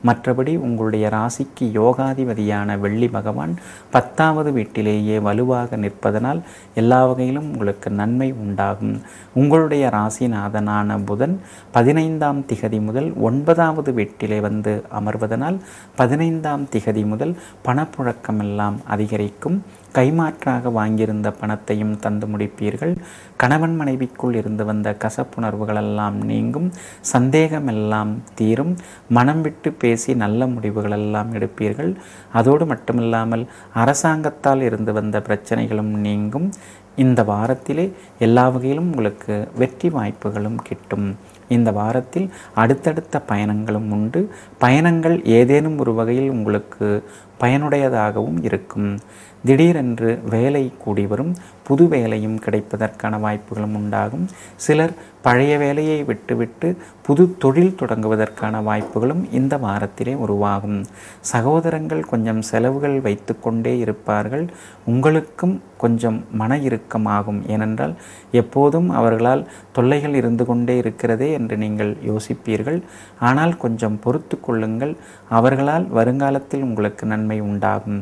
மற்றபடி உங்களுடைய ராசிக்கு யோகாதிபதியான வெள்ளி பகவான் 10வது வீட்டிலேயே வலுவாக நிற்பதனால் எல்லா வகையிலும் உங்களுக்கு நன்மை உண்டாகும். உங்களுடைய ராசிநாதனான புதன் 15ஆம் திகதி முதல் 9வது வீட்டிலே வந்து அமர்வதனால் 15ஆம் திகதி முதல் பணப்புழக்கமெல்லாம் அதிகரிக்கும். கைமாற்றாக வாங்கியிருந்த பணத்தையும் தந்து முடிப்பீர்கள். கணவன் மனைவிக்குள் இருந்து வந்த கசப்புணர்வுகளெல்லாம் நீங்கும். சந்தேகமெல்லாம் தீரும். மனம் விட்டு பேசி நல்ல முடிவுகளெல்லாம் எடுப்பீர்கள். அதோடு மட்டுமில்லாமல் அரசாங்கத்தால் இருந்து வந்த பிரச்சனைகளும் நீங்கும். இந்த வாரத்திலே எல்லா வகையிலும் உங்களுக்கு வெற்றி வாய்ப்புகளும் கிட்டும். இந்த வாரத்தில் அடுத்தடுத்த பயணங்களும் உண்டு. பயணங்கள் ஏதேனும் ஒரு வகையில் உங்களுக்கு பயனுடையதாகவும் இருக்கும். திடீரென்று வேலை கூடி வரும். புது வேலையும் கிடைப்பதற்கான வாய்ப்புகளும் உண்டாகும். சிலர் பழைய வேலையை விட்டுவிட்டு புது தொழில் தொடங்குவதற்கான வாய்ப்புகளும் இந்த வாரத்திலே உருவாகும். சகோதரங்கள் கொஞ்சம் செலவுகள் வைத்து கொண்டே இருப்பார்கள். உங்களுக்கும் கொஞ்சம் மன இறுக்கமாகும். ஏனென்றால் எப்போதும் அவர்களால் தொல்லைகள் இருந்து கொண்டே இருக்கிறதே என்று நீங்கள் யோசிப்பீர்கள். ஆனால் கொஞ்சம் பொறுத்து கொள்ளுங்கள். அவர்களால் வருங்காலத்தில் உங்களுக்கு நன்மை உண்டாகும்.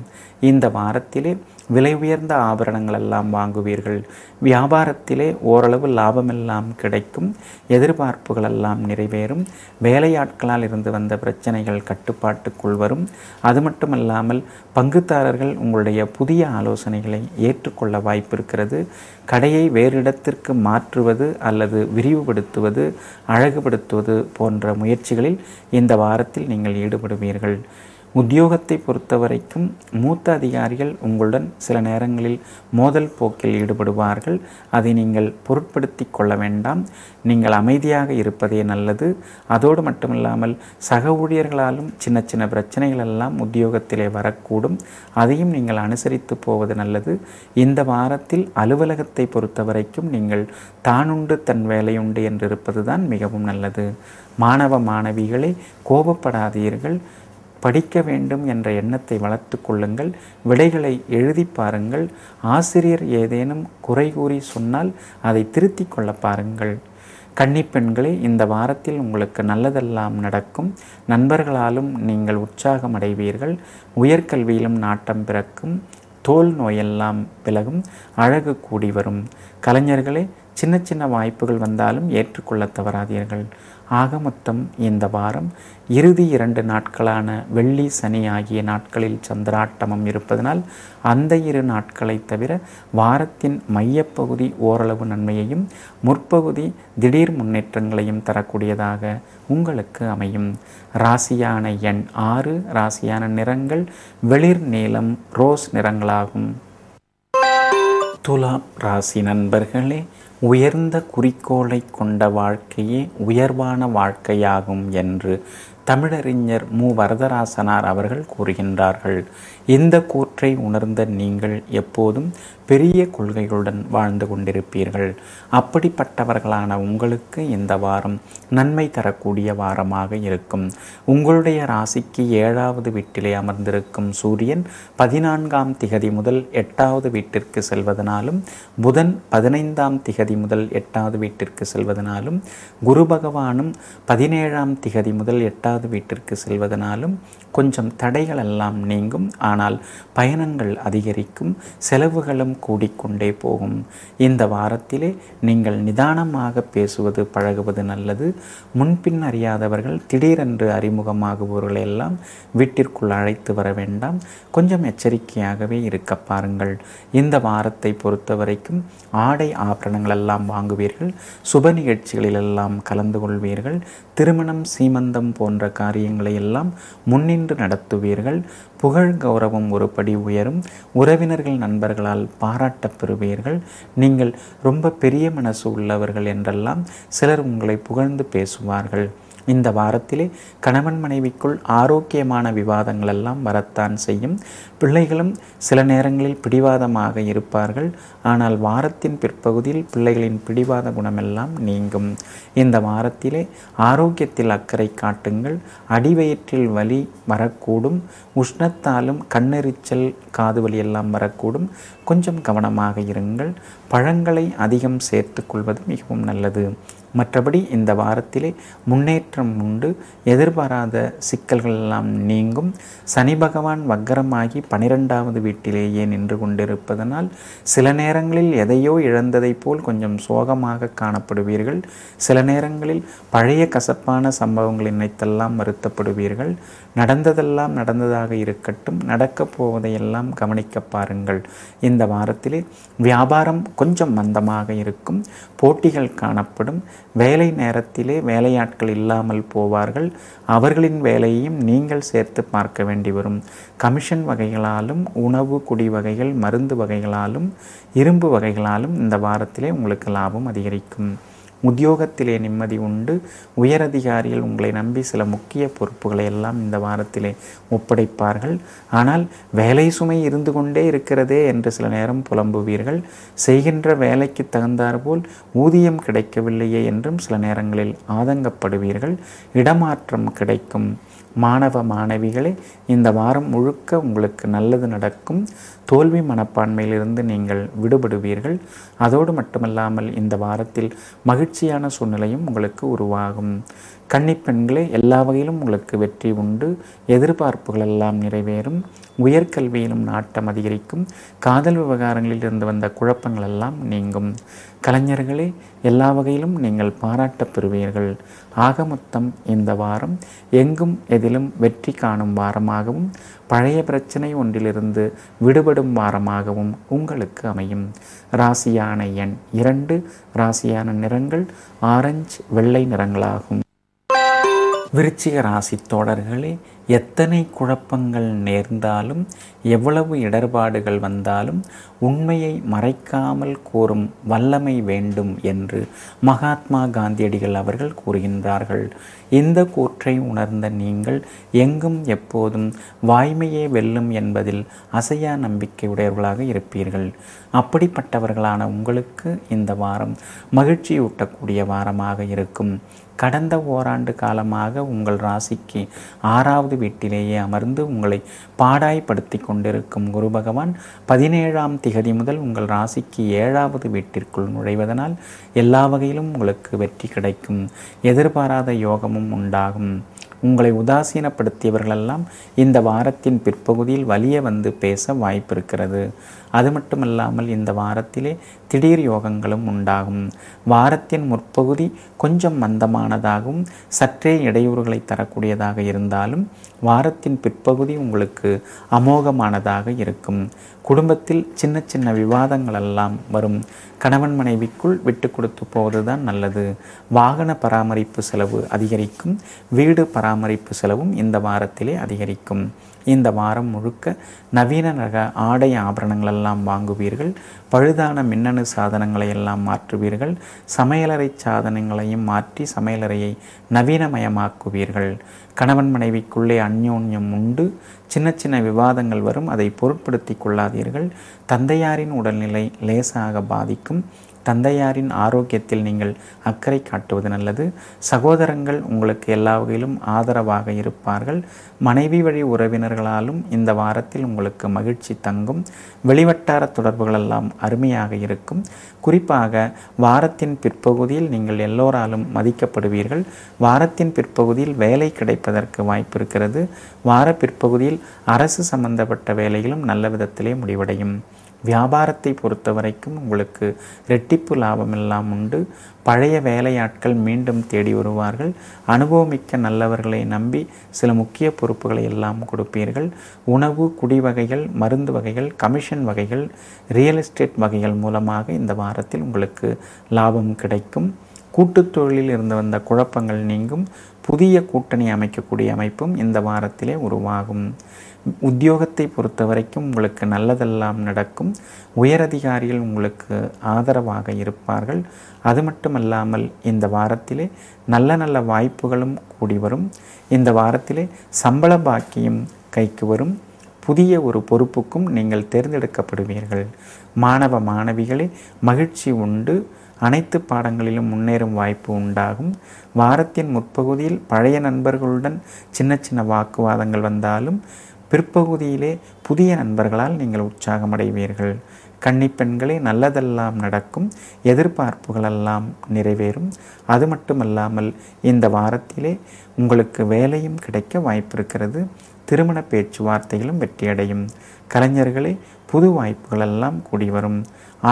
இந்த வாரத்திலே விலை உயர்ந்த ஆபரணங்கள் எல்லாம் வாங்குவீர்கள். வியாபாரத்திலே ஓரளவு லாபமெல்லாம் கிடைக்கும். எதிர்பார்ப்புகள் எல்லாம் நிறைவேறும். வேலையாட்களால் இருந்து வந்த பிரச்சனைகள் கட்டுப்பாட்டுக்குள் வரும். அது மட்டுமல்லாமல் பங்குதாரர்கள் உங்களுடைய புதிய ஆலோசனைகளை ஏற்றுக்கொள்ள வாய்ப்பு இருக்கிறது. கடையை வேறு இடத்திற்கு மாற்றுவது அல்லது விரிவுபடுத்துவது, அழகுபடுத்துவது போன்ற முயற்சிகளில் இந்த வாரத்தில் நீங்கள் ஈடுபடுவீர்கள். உத்தியோகத்தை பொறுத்தவரைக்கும் மூத்த அதிகாரிகள் உங்களுடன் சில நேரங்களில் மோதல் போக்கில் ஈடுபடுவார்கள். அதை நீங்கள் பொருட்படுத்தி கொள்ள வேண்டாம். நீங்கள் அமைதியாக இருப்பதே நல்லது. அதோடு மட்டுமில்லாமல் சக ஊழியர்களாலும் சின்ன சின்ன பிரச்சனைகள் எல்லாம் உத்தியோகத்திலே வரக்கூடும். அதையும் நீங்கள் அனுசரித்து போவது நல்லது. இந்த வாரத்தில் அலுவலகத்தை பொறுத்தவரைக்கும் நீங்கள் தானுண்டு தன் வேலையுண்டு என்று இருப்பது தான் மிகவும் நல்லது. மாணவ மாணவிகளே, கோபப்படாதீர்கள். படிக்க வேண்டும் என்ற எண்ணத்தை வளர்த்து கொள்ளுங்கள். விடைகளை எழுதி பாருங்கள். ஆசிரியர் ஏதேனும் குறை கூறி சொன்னால் அதை திருத்தி கொள்ள பாருங்கள். கன்னிப்பெண்களே, இந்த வாரத்தில் உங்களுக்கு நல்லதெல்லாம் நடக்கும். நண்பர்களாலும் நீங்கள் உற்சாகம் அடைவீர்கள். உயர்கல்வியிலும் நாட்டம் பிறக்கும். தோல் நோயெல்லாம் விலகும். அழகு கூடி வரும். கலைஞர்களே, சின்ன சின்ன வாய்ப்புகள் வந்தாலும் ஏற்றுக்கொள்ள தவறாதீர்கள். ஆக மொத்தம் இந்த வாரம் இறுதி 2 நாட்களான வெள்ளி சனி ஆகிய நாட்களில் சந்திராட்டமம் இருப்பதனால் அந்த 2 நாட்களை தவிர வாரத்தின் மையப்பகுதி ஓரளவு நன்மையையும் முற்பகுதி திடீர் முன்னேற்றங்களையும் தரக்கூடியதாக உங்களுக்கு அமையும். ராசியான எண் 6, ராசியான நிறங்கள் வெளிர் நீலம், ரோஸ் நிறங்களாகும். துலாம் ராசி நண்பர்களே, உயர்ந்த குறிக்கோளை கொண்ட வாழ்க்கையே உயர்வான வாழ்க்கையாகும் என்று தமிழறிஞர் மு. வரதராசனார் அவர்கள் கூறுகின்றார்கள். இந்த கூற்றை உணர்ந்த நீங்கள் எப்போதும் பெரிய கொள்கைகளுடன் வாழ்ந்து கொண்டிருப்பீர்கள். அப்படிப்பட்டவர்களான உங்களுக்கு இந்த வாரம் நன்மை தரக்கூடிய வாரமாக இருக்கும். உங்களுடைய ராசிக்கு 7வது வீட்டிலே அமர்ந்திருக்கும் சூரியன் 14ஆம் திகதி முதல் 8வது வீட்டிற்கு செல்வதனாலும், புதன் 15ஆம் திகதி முதல் 8வது வீட்டிற்கு செல்வதனாலும், குரு பகவானும் 17ஆம் திகதி முதல் 8வது வீட்டிற்கு செல்வதனாலும் கொஞ்சம் தடைகள் எல்லாம் நீங்கும். ஆனால் பயணங்கள் அதிகரிக்கும், செலவுகளும் கூடிக்கொண்டே போகும். இந்த வாரத்திலே நீங்கள் நிதானமாக பேசுவது பழகுவது நல்லது. முன்பின் அறியாதவர்கள் திடீரென்று அறிமுகமாகுபவர்களை எல்லாம் வீட்டிற்குள் அழைத்து வர வேண்டாம். கொஞ்சம் எச்சரிக்கையாகவே இருக்க பாருங்கள். இந்த வாரத்தை பொறுத்த வரைக்கும் ஆடை ஆபரணங்கள் எல்லாம் வாங்குவீர்கள். சுப நிகழ்ச்சிகளிலெல்லாம் கலந்து கொள்வீர்கள். திருமணம், சீமந்தம் போன்ற காரியங்களை எல்லாம் முன்னின்று நடத்துவீர்கள். புகழ் கௌரவம் ஒருபடி உயரும். உறவினர்கள் நண்பர்களால் பாராட்டப் பெறுவீர்கள். நீங்கள் ரொம்ப பெரிய மனசு உள்ளவர்கள் என்றெல்லாம் சிலர் உங்களை புகழ்ந்து பேசுவார்கள். இந்த வாரத்திலே கணவன் மனைவிக்குள் ஆரோக்கியமான விவாதங்கள் எல்லாம் வரத்தான் செய்யும். பிள்ளைகளும் சில நேரங்களில் பிடிவாதமாக இருப்பார்கள். ஆனால் வாரத்தின் பிற்பகுதியில் பிள்ளைகளின் பிடிவாத குணமெல்லாம் நீங்கும். இந்த வாரத்திலே ஆரோக்கியத்தில் அக்கறை காட்டுங்கள். அடிவயிற்றில் வலி வரக்கூடும். உஷ்ணத்தாலும் கண்ணெரிச்சல், காது வலி எல்லாம் வரக்கூடும். கொஞ்சம் கவனமாக இருங்கள். பழங்களை அதிகம் சேர்த்து கொள்வது மிகவும் நல்லது. மற்றபடி இந்த வாரத்திலே முன்னேற்றம் உண்டு. எதிர்பாராத சிக்கல்கள் எல்லாம் நீங்கும். சனி பகவான் வக்கரமாகி 12வது வீட்டிலேயே நின்று கொண்டிருப்பதனால் சில நேரங்களில் எதையோ இழந்ததை போல் கொஞ்சம் சோகமாக காணப்படுவீர்கள். சில நேரங்களில் பழைய கசப்பான சம்பவங்களை நினைத்தெல்லாம் வருத்தப்படுவீர்கள். நடந்ததெல்லாம் நடந்ததாக இருக்கட்டும், நடக்கப் போவதையெல்லாம் கவனிக்க பாருங்கள். இந்த வாரத்திலே வியாபாரம் கொஞ்சம் மந்தமாக இருக்கும். போட்டிகள் காணப்படும். வேலை நேரத்திலே வேலையாட்கள் இல்லாமல் போவார்கள். அவர்களின் வேலையையும் நீங்கள் சேர்த்து பார்க்க வேண்டி வரும். கமிஷன் வகைகளாலும், உணவு குடி வகைகள், மருந்து வகைகளாலும், இரும்பு வகைகளாலும் இந்த வாரத்திலே உங்களுக்கு லாபம் அதிகரிக்கும். உத்தியோகத்திலே நிம்மதி உண்டு. உயரதிகாரிகள் உங்களை நம்பி சில முக்கிய பொறுப்புகளை எல்லாம் இந்த வாரத்திலே ஒப்படைப்பார்கள். ஆனால் வேலை சுமை இருந்து கொண்டே இருக்கிறதே என்று சில நேரம் புலம்புவீர்கள். செய்கின்ற வேலைக்கு தகுந்தாற்போல் ஊதியம் கிடைக்கவில்லையே என்றும் சில நேரங்களில் ஆதங்கப்படுவீர்கள். இடமாற்றம் கிடைக்கும். மாணவ மாணவிகளே, இந்த வாரம் முழுக்க உங்களுக்கு நல்லது நடக்கும். தோல்வி மனப்பான்மையிலிருந்து நீங்கள் விடுபடுவீர்கள். அதோடு மட்டுமல்லாமல் இந்த வாரத்தில் மகிழ்ச்சியான சூழ்நிலையும் உங்களுக்கு உருவாகும். கன்னிப்பெண்களே, எல்லா வகையிலும் உங்களுக்கு வெற்றி உண்டு. எதிர்பார்ப்புகள் எல்லாம் நிறைவேறும். உயர்கல்வியிலும் நாட்டம் அதிகரிக்கும். காதல் விவகாரங்களில் இருந்து வந்த குழப்பங்கள் எல்லாம் நீங்கும். கலைஞர்களே, எல்லா வகையிலும் நீங்கள் பாராட்டப் பெறுவீர்கள். ஆக மொத்தம் இந்த வாரம் எங்கும் எதிலும் வெற்றி காணும் வாரமாகவும், பழைய பிரச்சனை ஒன்றிலிருந்து விடுபடும் வாரமாகவும் உங்களுக்கு அமையும். ராசியான எண் 2, ராசியான நிறங்கள் ஆரஞ்சு, வெள்ளை நிறங்களாகும். விருச்சிக ராசி தோழர்களே, எத்தனை குழப்பங்கள் நேர்ந்தாலும், எவ்வளவு இடர்பாடுகள் வந்தாலும் உண்மையை மறைக்காமல் கூறும் வல்லமை வேண்டும் என்று மகாத்மா காந்தியடிகள் அவர்கள் கூறுகின்றார்கள். இந்த கூற்றை உணர்ந்த நீங்கள் எங்கும் எப்போதும் வாய்மையே வெல்லும் என்பதில் அசையா நம்பிக்கையுடையவர்களாக இருப்பீர்கள். அப்படிப்பட்டவர்களான உங்களுக்கு இந்த வாரம் மகிழ்ச்சியூட்டக்கூடிய வாரமாக இருக்கும். கடந்த ஓராண்டு காலமாக உங்கள் ராசிக்கு 6வது வீட்டிலேயே அமர்ந்து உங்களை பாடாய்படுத்தி கொண்டிருக்கும் குரு பகவான் 17ஆம் திகதி முதல் உங்கள் ராசிக்கு 7வது வீட்டிற்குள் நுழைவதனால் எல்லா வகையிலும் உங்களுக்கு வெற்றி கிடைக்கும். எதிர்பாராத யோகமும் உண்டாகும். உங்களை உதாசீனப்படுத்தியவர்களெல்லாம் இந்த வாரத்தின் பிற்பகுதியில் வலிய வந்து பேச வாய்ப்பு இருக்கிறது. அது மட்டுமல்லாமல் இந்த வாரத்திலே திடீர் யோகங்களும் உண்டாகும். வாரத்தின் முற்பகுதி கொஞ்சம் மந்தமானதாகவும் சற்றே இடையூறுகளை தரக்கூடியதாக இருந்தாலும் வாரத்தின் பிற்பகுதி உங்களுக்கு அமோகமானதாக இருக்கும். குடும்பத்தில் சின்ன சின்ன விவாதங்கள் எல்லாம் வரும். கணவன் மனைவிக்குள் விட்டு கொடுத்து போவதுதான் நல்லது. வாகன பராமரிப்பு செலவு அதிகரிக்கும். வீடு பராமரிப்பு செலவும் இந்த வாரத்திலே அதிகரிக்கும். இந்த வாரம் முழுக்க நவீன ரக ஆடை ஆபரணங்கள் எல்லாம் வாங்குவீர்கள். பழுதான மின்னணு சாதனங்களை எல்லாம் மாற்றுவீர்கள். சமையலறை சாதனங்களையும் மாற்றி சமையலறையை நவீனமயமாக்குவீர்கள். கணவன் மனைவிக்குள்ளே அந்யோன்யம் உண்டு. சின்ன சின்ன விவாதங்கள் வரும், அதை பொருட்படுத்தி கொள்ளாதீர்கள். தந்தையாரின் உடல்நிலை லேசாக பாதிக்கும். தந்தையாரின் ஆரோக்கியத்தில் நீங்கள் அக்கறை காட்டுவது நல்லது. சகோதரங்கள் உங்களுக்கு எல்லா வகையிலும் ஆதரவாக இருப்பார்கள். மனைவி வழி உறவினர்களாலும் இந்த வாரத்தில் உங்களுக்கு மகிழ்ச்சி தங்கும். வெளிவட்டார தொடர்புகளெல்லாம் அருமையாக இருக்கும். குறிப்பாக வாரத்தின் பிற்பகுதியில் நீங்கள் எல்லோராலும் மதிக்கப்படுவீர்கள். வாரத்தின் பிற்பகுதியில் வேலை கிடைப்பதற்கு வாய்ப்பு இருக்கிறது. வார பிற்பகுதியில் அரசு சம்பந்தப்பட்ட வேலைகளும் நல்ல விதத்திலே முடிவடையும். வியாபாரத்தை பொறுத்த வரைக்கும் உங்களுக்கு இரட்டிப்பு லாபம் எல்லாம் உண்டு. பழைய வேலையாட்கள் மீண்டும் தேடி வருவார்கள். அனுபவமிக்க நல்லவர்களை நம்பி சில முக்கிய பொறுப்புகளை எல்லாம் கொடுப்பீர்கள். உணவு, குடி வகைகள், மருந்து வகைகள், கமிஷன் வகைகள், ரியல் எஸ்டேட் வகைகள் மூலமாக இந்த வாரத்தில் உங்களுக்கு லாபம் கிடைக்கும். கூட்டுத் தொழிலில் இருந்து வந்த குழப்பங்கள் நீங்கும். புதிய கூட்டணி அமைக்கக்கூடிய அமைப்பும் இந்த வாரத்திலே உருவாகும். உத்தியோகத்தை பொறுத்த வரைக்கும் உங்களுக்கு நல்லதெல்லாம் நடக்கும். உயரதிகாரிகள் உங்களுக்கு ஆதரவாக இருப்பார்கள். அது மட்டுமல்லாமல் இந்த வாரத்திலே நல்ல நல்ல வாய்ப்புகளும் கூடி வரும். இந்த வாரத்திலே சம்பள பாக்கியம் கைக்கு வரும். புதிய ஒரு பொறுப்புக்கும் நீங்கள் தேர்ந்தெடுக்கப்படுவீர்கள். மாணவ மாணவிகளே, மகிழ்ச்சி உண்டு. அனைத்து பாடங்களிலும் முன்னேறும் வாய்ப்பு உண்டாகும். வாரத்தின் முற்பகுதியில் பழைய நண்பர்களுடன் சின்ன சின்ன வாக்குவாதங்கள் வந்தாலும் பிற்பகுதியிலே புதிய நண்பர்களால் நீங்கள் உற்சாகமடைவீர்கள். கன்னிப்பெண்களே, நல்லதெல்லாம் நடக்கும். எதிர்பார்ப்புகளெல்லாம் நிறைவேறும். அது மட்டுமல்லாமல் இந்த வாரத்திலே உங்களுக்கு வேலையும் கிடைக்க வாய்ப்பு இருக்கிறது. திருமண பேச்சுவார்த்தைகளும் வெற்றியடையும். கலைஞர்களே, புது வாய்ப்புகளெல்லாம் கூடி வரும்.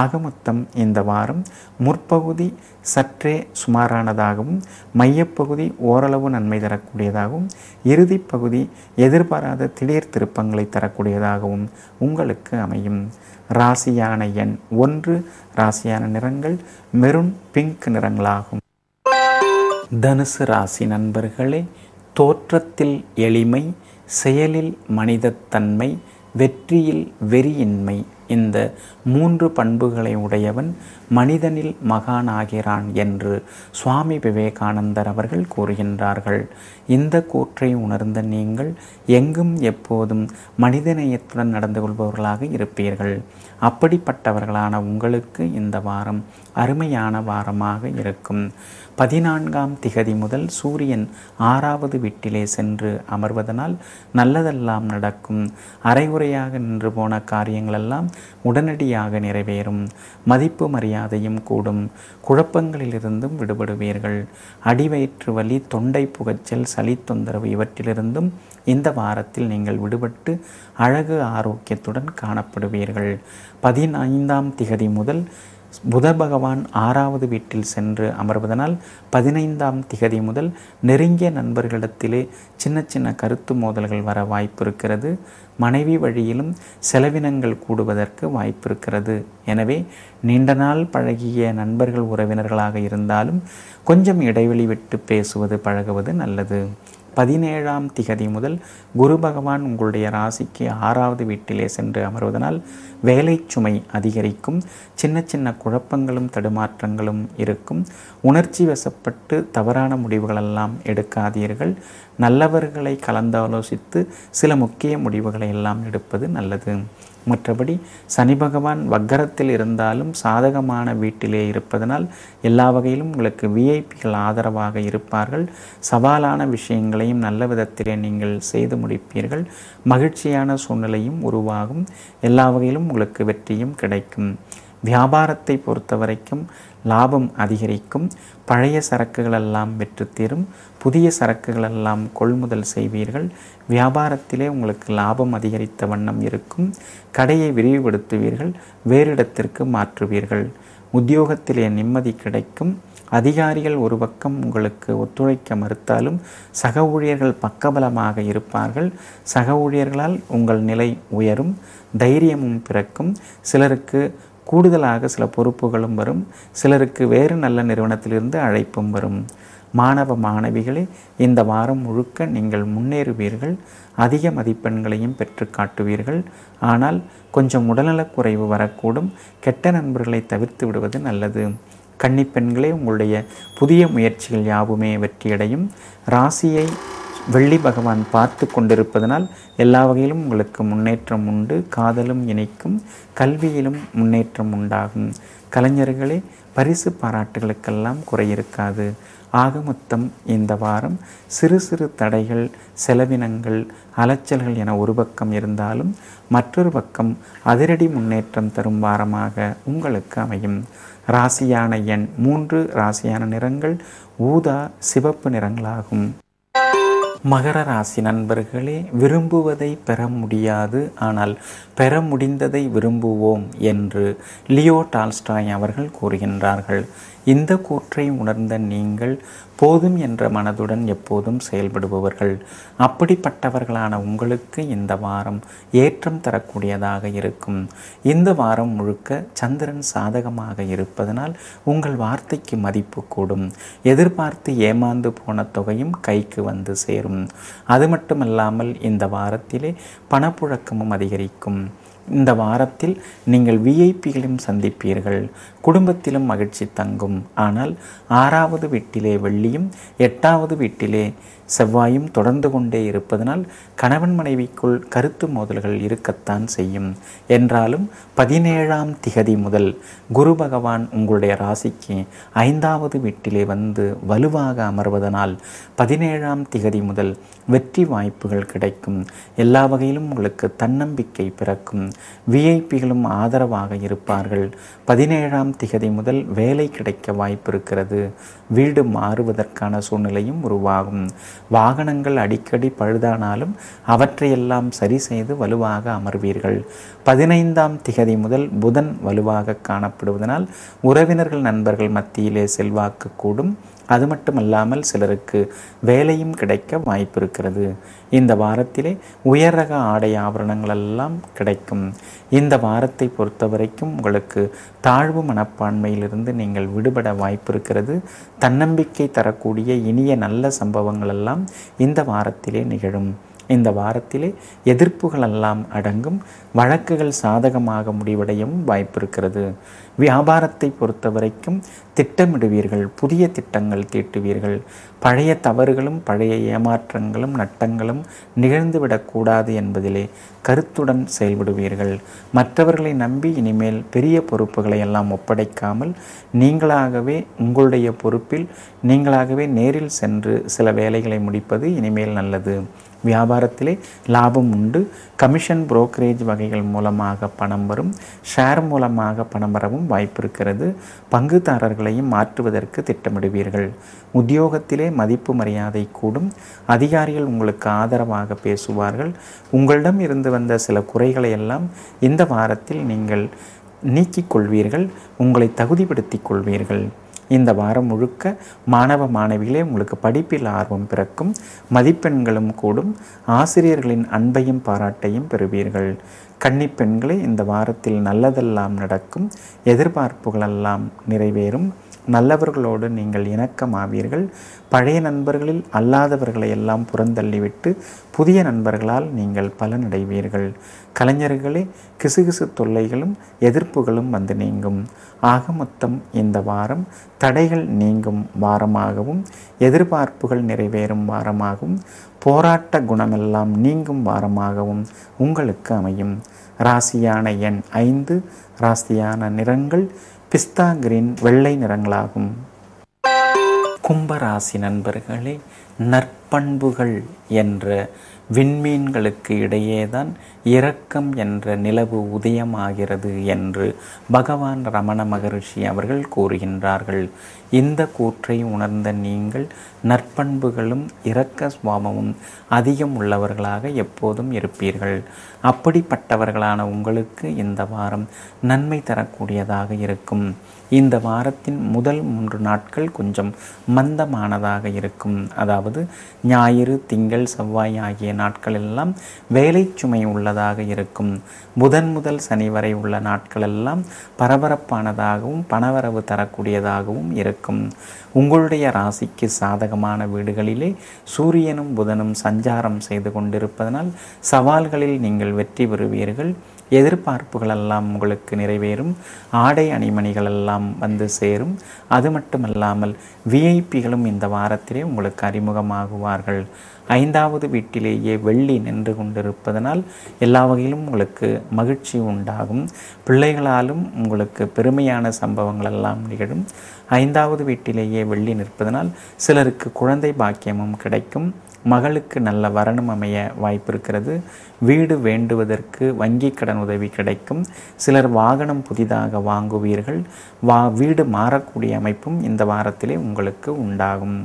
ஆக மொத்தம் இந்த வாரம் முற்பகுதி சற்றே சுமாரானதாகவும், மையப்பகுதி ஓரளவு நன்மை தரக்கூடியதாகவும், இறுதி பகுதி எதிர்பாராத திடீர் திருப்பங்களை தரக்கூடியதாகவும் உங்களுக்கு அமையும். ராசியான எண் 1, ராசியான நிறங்கள் மெரூன், பிங்க் நிறங்களாகும். தனுசு ராசி நண்பர்களே, தோற்றத்தில் எளிமை, செயலில் மனிதத்தன்மை, வெற்றியில் வெறியின்மை, இந்த 3 பண்புகளை உடையவன் மனிதனில் மகான் ஆகிறான் என்று சுவாமி விவேகானந்தர் அவர்கள் கூறுகின்றார்கள். இந்த கூற்றை உணர்ந்த நீங்கள் எங்கும் எப்போதும் மனிதநேயத்துடன் நடந்து கொள்பவர்களாக இருப்பீர்கள். அப்படிப்பட்டவர்களான உங்களுக்கு இந்த வாரம் அருமையான வாரமாக இருக்கும். 14ஆம் திகதி முதல் சூரியன் 6வது வீட்டிலே சென்று அமர்வதனால் நல்லதெல்லாம் நடக்கும். அரைகுறையாக நின்று போன காரியங்களெல்லாம் உடனடியாக நிறைவேறும். மதிப்பு மரியாதையும் கூடும். குழப்பங்களிலிருந்தும் விடுபடுவீர்கள். அடிவயிற்று வலி, தொண்டை புகைச்சல், சளி தொந்தரவு இவற்றிலிருந்தும் இந்த வாரத்தில் நீங்கள் விடுபட்டு அழகு ஆரோக்கியத்துடன் காணப்படுவீர்கள். 15ஆம் திகதி முதல் புத பகவான் 6வது வீட்டில் சென்று அமர்வதனால் 15ஆம் திகதி முதல் நெருங்கிய நண்பர்களிடத்திலே சின்ன சின்ன கருத்து மோதல்கள் வர வாய்ப்பு இருக்கிறது. மனைவி வழியிலும் செலவினங்கள் கூடுவதற்கு வாய்ப்பு இருக்கிறது. எனவே நீண்ட நாள் பழகிய நண்பர்கள் உறவினர்களாக இருந்தாலும் கொஞ்சம் இடைவெளி விட்டு பேசுவது பழகுவது நல்லது. 17ஆம் திகதி முதல் குரு பகவான் உங்களுடைய ராசிக்கு 6வது வீட்டிலே சென்று அமர்வதனால் வேலை சுமை அதிகரிக்கும். சின்ன சின்ன குழப்பங்களும் தடுமாற்றங்களும் இருக்கும். உணர்ச்சி வசப்பட்டு தவறான முடிவுகளெல்லாம் எடுக்காதீர்கள். நல்லவர்களை கலந்தாலோசித்து சில முக்கிய முடிவுகளை எல்லாம் எடுப்பது நல்லது. மற்றபடி சனி பகவான் வக்கரத்தில் இருந்தாலும் சாதகமான வீட்டிலே இருப்பதனால் எல்லா வகையிலும் உங்களுக்கு விஐபிகள் ஆதரவாக இருப்பார்கள். சவாலான விஷயங்களையும் நல்ல விதத்திலே நீங்கள் செய்து முடிப்பீர்கள். மகிழ்ச்சியான சூழ்நிலையும் உருவாகும். எல்லா வகையிலும் உங்களுக்கு வெற்றியும் கிடைக்கும். வியாபாரத்தை பொறுத்த வரைக்கும் லாபம் அதிகரிக்கும். பழைய சரக்குகளெல்லாம் விற்று தீரும். புதிய சரக்குகளெல்லாம் கொள்முதல் செய்வீர்கள். வியாபாரத்திலே உங்களுக்கு லாபம் அதிகரித்த வண்ணம் இருக்கும். கடையை விரிவுபடுத்துவீர்கள். வேறு இடத்திற்கு மாற்றுவீர்கள். உத்தியோகத்திலே நிம்மதி கிடைக்கும். அதிகாரிகள் ஒரு பக்கம் உங்களுக்கு ஒத்துழைக்க மறுத்தாலும் சக ஊழியர்கள் பக்கபலமாக இருப்பார்கள். சக ஊழியர்களால் உங்கள் நிலை உயரும். தைரியமும் பிறக்கும். சிலருக்கு கூடுதலாக சில பொறுப்புகளும் வரும். சிலருக்கு வேறு நல்ல நிறுவனத்திலிருந்து அழைப்பும் வரும். மாணவ மாணவிகளே, இந்த வாரம் முழுக்க நீங்கள் முன்னேறுவீர்கள். அதிக மதிப்பெண்களையும் பெற்று காட்டுவீர்கள். ஆனால் கொஞ்சம் உடல்நலக்குறைவு வரக்கூடும். கெட்ட நண்பர்களை தவிர்த்து விடுவது நல்லது. கன்னிப்பெண்களே, உங்களுடைய புதிய முயற்சிகள் யாவுமே வெற்றியடையும். ராசியை வெள்ளி பகவான் பார்த்து கொண்டிருப்பதனால் எல்லா வகையிலும் உங்களுக்கு முன்னேற்றம் உண்டு. காதலும் இணைக்கும், கல்வியிலும் முன்னேற்றம் உண்டாகும். கலைஞர்களே, பரிசு பாராட்டுகளுக்கெல்லாம் குறையிருக்காது. ஆக மொத்தம் இந்த வாரம் சிறு சிறு தடைகள், செலவினங்கள், அலைச்சல்கள் என ஒரு பக்கம் இருந்தாலும் மற்றொரு பக்கம் அதிரடி முன்னேற்றம் தரும் வாரமாக உங்களுக்கு அமையும். ராசியான எண் 3, ராசியான நிறங்கள் ஊதா, சிவப்பு நிறங்களாகும். மகர ராசி நண்பர்களே, விரும்புவதை பெற முடியாது, ஆனால் பெற முடிந்ததை விரும்புவோம் என்று லியோ டால்ஸ்டாய் அவர்கள் கூறுகின்றார்கள். இந்த கூற்றை உணர்ந்த நீங்கள் போதும் என்ற மனதுடன் எப்போதும் செயல்படுபவர்கள். அப்படிப்பட்டவர்களான உங்களுக்கு இந்த வாரம் ஏற்றம் தரக்கூடியதாக இருக்கும். இந்த வாரம் முழுக்க சந்திரன் சாதகமாக இருப்பதனால் உங்கள் வார்த்தைக்கு மதிப்பு கூடும். எதிர்பார்த்து ஏமாந்து போன தொகையும் கைக்கு வந்து சேரும். அது மட்டுமல்லாமல் இந்த வாரத்திலே பணப்புழக்கமும் அதிகரிக்கும். இந்த வாரத்தில் நீங்கள் விஐபிகளையும் சந்திப்பீர்கள். குடும்பத்திலும் மகிழ்ச்சி தங்கும். ஆனால் 6வது வீட்டிலே வெள்ளியும் 8வது வீட்டிலே செவ்வாயும் தொடர்ந்து கொண்டே இருப்பதனால் கணவன் மனைவிக்குள் கருத்து மோதல்கள் இருக்கத்தான் செய்யும். என்றாலும் 17ஆம் திகதி முதல் குரு பகவான் உங்களுடைய ராசிக்கு 5வது வீட்டிலே வந்து வலுவாக அமர்வதனால் 17ஆம் திகதி முதல் வெற்றி வாய்ப்புகள் கிடைக்கும். எல்லா வகையிலும் உங்களுக்கு தன்னம்பிக்கை பிறக்கும். விஐபிகளும் ஆதரவாக இருப்பார்கள். 17ஆம் திகதி முதல் வேலை கிடைக்க வாய்ப்பு இருக்கிறது. வீடு மாறுவதற்கான சூழ்நிலையும் உருவாகும். வாகனங்கள் அடிக்கடி பழுதானாலும் அவற்றையெல்லாம் சரி செய்து வலுவாக அமர்வீர்கள். 15ஆம் திகதி முதல் புதன் வலுவாக காணப்படுவதனால் உறவினர்கள், நண்பர்கள் மத்தியிலே செல்வாக்கு கூடும். அது மட்டுமல்லாமல் சிலருக்கு வேலையும் கிடைக்க வாய்ப்பு இருக்கிறது. இந்த வாரத்திலே உயர் ரக ஆடை ஆபரணங்கள் எல்லாம் கிடைக்கும். இந்த வாரத்தை பொறுத்த வரைக்கும் உங்களுக்கு தாழ்வு மனப்பான்மையிலிருந்து நீங்கள் விடுபட வாய்ப்பு இருக்கிறது. தன்னம்பிக்கை தரக்கூடிய இனிய நல்ல சம்பவங்கள் எல்லாம் இந்த வாரத்திலே நிகழும். இந்த வாரத்திலே எதிர்ப்புகள் எல்லாம் அடங்கும். வழக்குகள் சாதகமாக முடிவடையவும் வாய்ப்பு இருக்கிறது. வியாபாரத்தை பொறுத்த வரைக்கும் திட்டமிடுவீர்கள். புதிய திட்டங்கள் தீட்டுவீர்கள். பழைய தவறுகளும் பழைய ஏமாற்றங்களும் நட்டங்களும் நிகழ்ந்துவிடக்கூடாது என்பதிலே கருத்துடன் செயல்படுவீர்கள். மற்றவர்களை நம்பி இனிமேல் பெரிய பொறுப்புகளை எல்லாம் ஒப்படைக்காமல் நீங்களாகவே உங்களுடைய பொறுப்பில் நீங்களாகவே நேரில் சென்று சில வேலைகளை முடிப்பது இனிமேல் நல்லது. வியாபாரத்திலே லாபம் உண்டு. கமிஷன், புரோக்கரேஜ் வகைகள் மூலமாக பணம் வரும். ஷேர் மூலமாக பணம் வரவும் வாய்ப்பு இருக்கிறது. பங்குதாரர்களையும் மாற்றுவதற்கு திட்டமிடுவீர்கள். உத்தியோகத்திலே மதிப்பு மரியாதை கூடும். அதிகாரிகள் உங்களுக்கு ஆதரவாக பேசுவார்கள். உங்களிடம் இருந்து வந்த சில குறைகளை எல்லாம் இந்த வாரத்தில் நீங்கள் நீக்கிக் கொள்வீர்கள். உங்களை தகுதிப்படுத்திக் கொள்வீர்கள். இந்த வாரம் முழுக்க மாணவ மாணவிகளே, உங்களுக்கு படிப்பில் ஆர்வம் பிறக்கும். மதிப்பெண்களும் கூடும். ஆசிரியர்களின் அன்பையும் பாராட்டையும் பெறுவீர்கள். கன்னிப்பெண்களே, இந்த வாரத்தில் நல்லதெல்லாம் நடக்கும். எதிர்பார்ப்புகளெல்லாம் நிறைவேறும். நல்லவர்களோடு நீங்கள் இணக்கமாவீர்கள். பழைய நண்பர்களில் அல்லாதவர்களை எல்லாம் புறந்தள்ளிவிட்டு புதிய நண்பர்களால் நீங்கள் பலனடைவீர்கள். கலைஞர்களே, கிசுகிசு தொல்லைகளும் எதிர்ப்புகளும் வந்து நீங்கும். ஆக மொத்தம் இந்த வாரம் தடைகள் நீங்கும் வாரமாகவும் எதிர்பார்ப்புகள் நிறைவேறும் வாரமாகவும் போராட்ட குணமெல்லாம் நீங்கும் வாரமாகவும் உங்களுக்கு அமையும். ராசியான எண் 5, ராசியான நிறங்கள் பிஸ்தா கிரீன், வெள்ளை நிறங்களாகும். கும்பராசி நண்பர்களே, நற்பண்புகள் என்ற விண்மீன்களுக்கு இடையேதான் இரக்கம் என்ற நிலவு உதயமாகிறது என்று பகவான் ரமண மகரிஷி அவர்கள் கூறுகின்றார்கள். இந்த கூற்றை உணர்ந்த நீங்கள் நற்பண்புகளும் இரக்க சுபாவமும் அதிகம் உள்ளவர்களாக எப்போதும் இருப்பீர்கள். அப்படிப்பட்டவர்களான உங்களுக்கு இந்த வாரம் நன்மை தரக்கூடியதாக இருக்கும். இந்த வாரத்தின் முதல் 3 நாட்கள் கொஞ்சம் மந்தமானதாக இருக்கும். அதாவது ஞாயிறு, திங்கள், செவ்வாய் ஆகிய நாட்கள் எல்லாம் வேலை சுமை உள்ளதாக இருக்கும். புதன் முதல் சனி வரை உள்ள நாட்கள் எல்லாம் பரபரப்பானதாகவும் பணவரவு தரக்கூடியதாகவும் இருக்கும். உங்களுடைய ராசிக்கு சாதகமான வீடுகளிலே சூரியனும் புதனும் சஞ்சாரம் செய்து கொண்டிருப்பதனால் சவால்களில் நீங்கள் வெற்றி பெறுவீர்கள். எதிர்பார்ப்புகள் எல்லாம் உங்களுக்கு நிறைவேறும். ஆடை அணிமணிகள் எல்லாம் வந்து சேரும். அது மட்டுமல்லாமல் விஐபிகளும் இந்த வாரத்திலே உங்களுக்கு அறிமுகமாகுவார்கள். 5வது வீட்டிலேயே வெள்ளி நின்று கொண்டிருப்பதனால் எல்லா வகையிலும் உங்களுக்கு மகிழ்ச்சி உண்டாகும். பிள்ளைகளாலும் உங்களுக்கு பெருமையான சம்பவங்கள் எல்லாம் நிகழும். 5வது வீட்டிலேயே வெள்ளி நிற்பதனால் சிலருக்கு குழந்தை பாக்கியமும் கிடைக்கும். மகளுக்கு நல்ல வரணும் அமைய வாய்ப்பு இருக்கிறது. வீடு வேண்டுவதற்கு வங்கி கடன் உதவி கிடைக்கும். சிலர் வாகனம் புதிதாக வாங்குவீர்கள். வீடு மாறக்கூடிய அமைப்பும் இந்த வாரத்திலே உங்களுக்கு உண்டாகும்.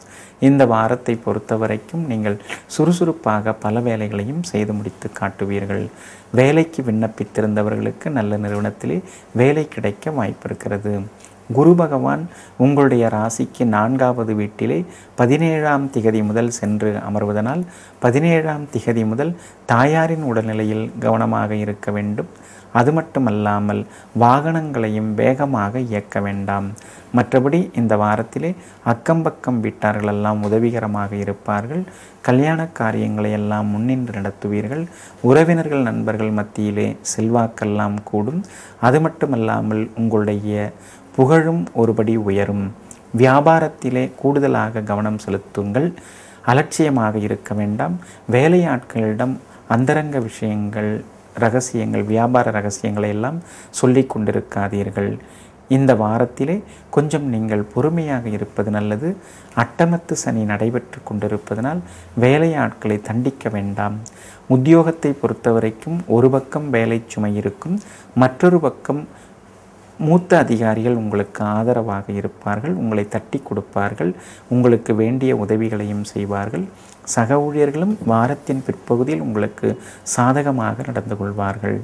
இந்த வாரத்தை பொறுத்த வரைக்கும் நீங்கள் சுறுசுறுப்பாக பல வேலைகளையும் செய்து முடித்து காட்டுவீர்கள். வேலைக்கு விண்ணப்பித்திருந்தவர்களுக்கு நல்ல நிறுவனத்திலே வேலை கிடைக்க வாய்ப்பு இருக்கிறது. குரு பகவான் உங்களுடைய ராசிக்கு 4வது வீட்டிலே 17ஆம் திகதி முதல் சென்று அமர்வதனால் 17ஆம் திகதி முதல் தாயாரின் உடல்நிலையில் கவனமாக இருக்க வேண்டும். அது மட்டுமல்லாமல் வாகனங்களையும் வேகமாக இயக்க வேண்டாம். மற்றபடி இந்த வாரத்திலே அக்கம்பக்கம் வீட்டார்களெல்லாம் உதவிகரமாக இருப்பார்கள். கல்யாண காரியங்களை எல்லாம் முன்னின்று நடத்துவீர்கள். உறவினர்கள் நண்பர்கள் மத்தியிலே செல்வாக்கெல்லாம் கூடும். அது மட்டுமல்லாமல் உங்களுடைய புகழும் ஒருபடி உயரும். வியாபாரத்திலே கூடுதலாக கவனம் செலுத்துங்கள். அலட்சியமாக இருக்க வேண்டாம். வேலையாட்களிடம் அந்தரங்க விஷயங்கள், ரகசியங்கள், வியாபார ரகசியங்களை எல்லாம் சொல்லி கொண்டிருக்காதீர்கள். இந்த வாரத்திலே கொஞ்சம் நீங்கள் பொறுமையாக இருப்பது நல்லது. அட்டமத்து சனி நடைபெற்று கொண்டிருப்பதனால் வேலையாட்களை தண்டிக்க வேண்டாம். உத்தியோகத்தை பொறுத்தவரைக்கும் ஒரு பக்கம் வேலை சுமை இருக்கும், மற்றொரு பக்கம் மூத்த அதிகாரிகள் உங்களுக்கு ஆதரவாக இருப்பார்கள். உங்களை தட்டி கொடுப்பார்கள். உங்களுக்கு வேண்டிய உதவிகளையும் செய்வார்கள். சக ஊழியர்களும் வாரத்தின் பிற்பகுதியில் உங்களுக்கு சாதகமாக நடந்து கொள்வார்கள்.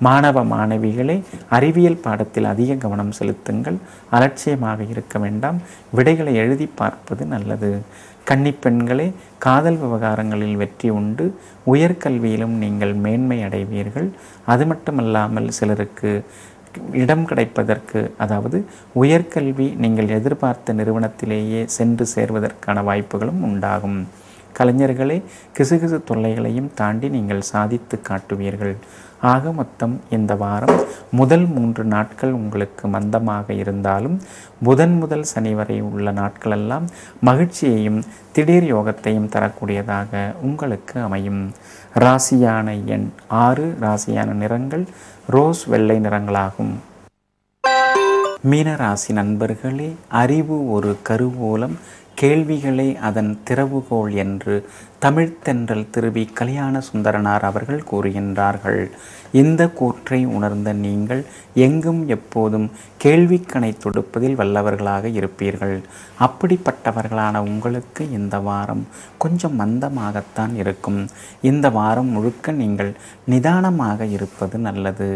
மாணவ மாணவிகளே, அறிவியல் பாடத்தில் அதிக கவனம் செலுத்துங்கள். அலட்சியமாக இருக்க வேண்டாம். விடைகளை எழுதி பார்ப்பது நல்லது. கன்னிப்பெண்களே, காதல் விவகாரங்களில் வெற்றி உண்டு. உயர்கல்வியிலும் நீங்கள் மேன்மை அடைவீர்கள். அது மட்டுமல்லாமல் சிலருக்கு இடம் கிடைப்பதற்கு, அதாவது உயர்கல்வி நீங்கள் எதிர்பார்த்த நிறுவனத்திலேயே சென்று சேர்வதற்கான வாய்ப்புகளும் உண்டாகும். கலைஞர்களே, கிசுகிசு தொல்லைகளையும் தாண்டி நீங்கள் சாதித்து காட்டுவீர்கள். ஆக மொத்தம் இந்த வாரம் முதல் 3 நாட்கள் உங்களுக்கு மந்தமாக இருந்தாலும் புதன் முதல் சனி வரை உள்ள நாட்களெல்லாம் மகிழ்ச்சியையும் திடீர் யோகத்தையும் தரக்கூடியதாக உங்களுக்கு அமையும். ராசியான எண் 6, ராசியான நிறங்கள் ரோஸ், வெள்ளை நிறங்களாகும். மீனராசி நண்பர்களே, அறிவு ஒரு கருவூலம், கேள்விகளே அதன் திறவுகோல் என்று தமிழ்த்தென்றல் திருவி கல்யாண சுந்தரனார் அவர்கள் கூறுகின்றார்கள். இந்த கூற்றை உணர்ந்த நீங்கள் எங்கும் எப்போதும் கேள்விக்கணை தொடுப்பதில் வல்லவர்களாக இருப்பீர்கள். அப்படிப்பட்டவர்களான உங்களுக்கு இந்த வாரம் கொஞ்சம் மந்தமாகத்தான் இருக்கும். இந்த வாரம் முழுக்க நீங்கள் நிதானமாக இருப்பது நல்லது.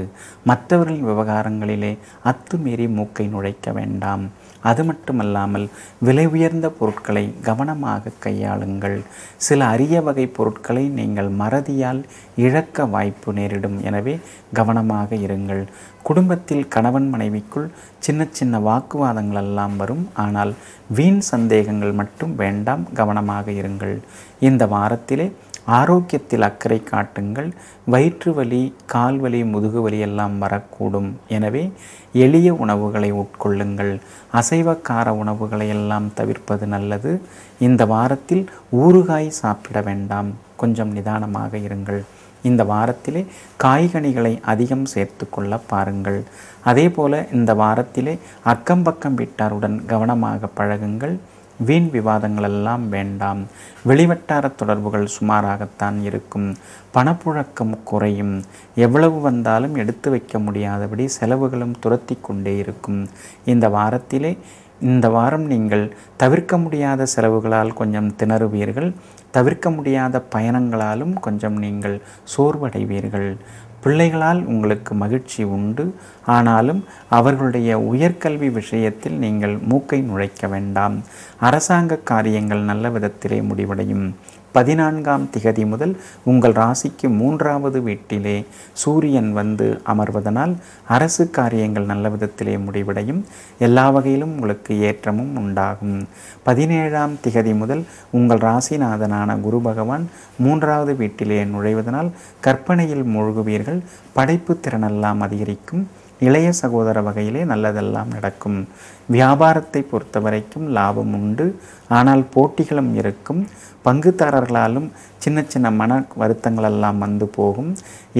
மற்றவர்களின் விவகாரங்களிலே அத்துமீறி மூக்கை நுழைக்க வேண்டாம். அது மட்டுமல்லாமல் விலை உயர்ந்த பொருட்களை கவனமாக கையாளுங்கள். சில அரிய வகை பொருட்களை நீங்கள் மறதியால் இழக்க வாய்ப்பு நேரிடும். எனவே கவனமாக இருங்கள். குடும்பத்தில் கணவன் மனைவிக்குள் சின்ன சின்ன வாக்குவாதங்கள் எல்லாம் வரும். ஆனால் வீண் சந்தேகங்கள் மட்டும் வேண்டாம். கவனமாக இருங்கள். இந்த வாரத்திலே ஆரோக்கியத்தில் அக்கறை காட்டுங்கள். வயிற்று வலி, கால்வலி, முதுகுவலி எல்லாம் வரக்கூடும். எனவே எளிய உணவுகளை உட்கொள்ளுங்கள். அசைவக்கார உணவுகளை எல்லாம் தவிர்ப்பது நல்லது. இந்த வாரத்தில் ஊறுகாய் சாப்பிட வேண்டாம். கொஞ்சம் நிதானமாக இருங்கள். இந்த வாரத்திலே காய்கனிகளை அதிகம் சேர்த்து கொள்ள பாருங்கள். அதே போல இந்த வாரத்திலே அக்கம்பக்கம் வீட்டாருடன் கவனமாக பழகுங்கள். வீண் விவாதங்கள் எல்லாம் வேண்டாம். வெளிவட்டார தொடர்புகள் சுமாராகத்தான் இருக்கும். பணப்புழக்கம் குறையும். எவ்வளவு வந்தாலும் எடுத்து வைக்க முடியாதபடி செலவுகளும் துரத்தி கொண்டே இருக்கும். இந்த வாரம் நீங்கள் தவிர்க்க முடியாத செலவுகளால் கொஞ்சம் திணறுவீர்கள். தவிர்க்க முடியாத பயணங்களாலும் கொஞ்சம் நீங்கள் சோர்வடைவீர்கள். பிள்ளைகளால் உங்களுக்கு மகிழ்ச்சி உண்டு. ஆனாலும் அவர்களுடைய உயர்கல்வி விஷயத்தில் நீங்கள் மூக்கை நுழைக்க வேண்டாம். அரசாங்க காரியங்கள் நல்ல விதத்திலே முடிவடையும். 14ஆம் திகதி முதல் உங்கள் ராசிக்கு 3வது வீட்டிலே சூரியன் வந்து அமர்வதனால் அரசு காரியங்கள் நல்ல விதத்திலே முடிவடையும். எல்லா வகையிலும் உங்களுக்கு ஏற்றமும் உண்டாகும். 17ஆம் திகதி முதல் உங்கள் ராசிநாதனான குரு பகவான் 3வது வீட்டிலே நுழைவதனால் கற்பனையில் மூழ்குவீர்கள். படைப்பு திறனெல்லாம் அதிகரிக்கும். இளைய சகோதர வகையிலே நல்லதெல்லாம் நடக்கும். வியாபாரத்தை பொறுத்த வரைக்கும் லாபம் உண்டு. ஆனால் போட்டிகளும் இருக்கும். பங்குதாரர்களாலும் சின்ன சின்ன மன வருத்தங்களெல்லாம் வந்து போகும்.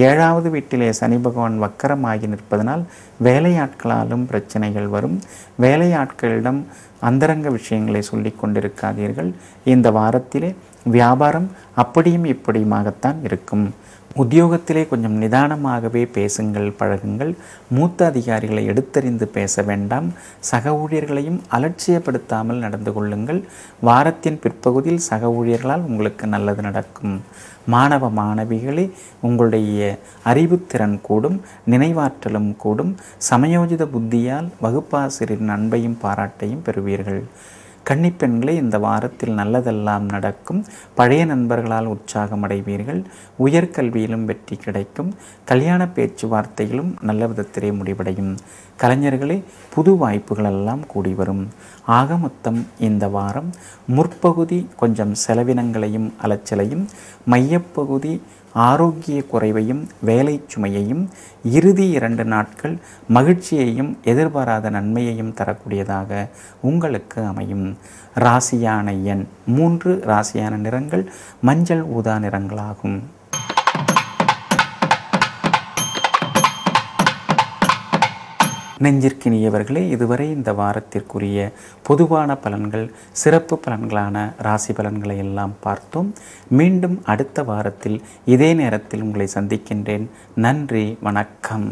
7வது வீட்டிலே சனி பகவான் வக்கரமாகி நிற்பதனால் வேலையாட்களாலும் பிரச்சனைகள் வரும். வேலையாட்களிடம் அந்தரங்க விஷயங்களை சொல்லி கொண்டிருக்காதீர்கள். இந்த வாரத்திலே வியாபாரம் அப்படியும் இப்படியுமாகத்தான் இருக்கும். உத்தியோகத்திலே கொஞ்சம் நிதானமாகவே பேசுங்கள், பழகுங்கள். மூத்த அதிகாரிகளை எடுத்தறிந்து பேச வேண்டாம். சக ஊழியர்களையும் அலட்சியப்படுத்தாமல் நடந்து கொள்ளுங்கள். வாரத்தின் பிற்பகுதியில் சக ஊழியர்களால் உங்களுக்கு நல்லது நடக்கும். மாணவ மாணவிகளே, உங்களுடைய அறிவுத்திறன் கூடும், நினைவாற்றலும் கூடும். சமயோஜித புத்தியால் வகுப்பாசிரியரின் அன்பையும் பாராட்டையும் பெறுவீர்கள். கன்னிப்பெண்களே, இந்த வாரத்தில் நல்லதெல்லாம் நடக்கும். பழைய நண்பர்களால் உற்சாகம் அடைவீர்கள். உயர்கல்வியிலும் வெற்றி கிடைக்கும். கல்யாண பேச்சுவார்த்தைகளும் நல்ல விதத்திலே முடிவடையும். கலைஞர்களே, புது வாய்ப்புகளெல்லாம் கூடி வரும். ஆக மொத்தம் இந்த வாரம் முற்பகுதி கொஞ்சம் செலவினங்களையும் அலைச்சலையும், மையப்பகுதி ஆரோக்கிய குறைவையும் வேலை சுமையையும், இறுதி 2 நாட்கள் மகிழ்ச்சியையும் எதிர்பாராத நன்மையையும் தரக்கூடியதாக உங்களுக்கு அமையும். ராசியான எண் 3, ராசியான நிறங்கள் மஞ்சள் ஊதா நிறங்களாகும். நெஞ்சிற்கினியவர்களே, இதுவரை இந்த வாரத்திற்குரிய பொதுவான பலன்கள், சிறப்பு பலன்களான ராசி பலன்களை எல்லாம் பார்த்தோம். மீண்டும் அடுத்த வாரத்தில் இதே நேரத்தில் உங்களை சந்திக்கின்றேன். நன்றி, வணக்கம்.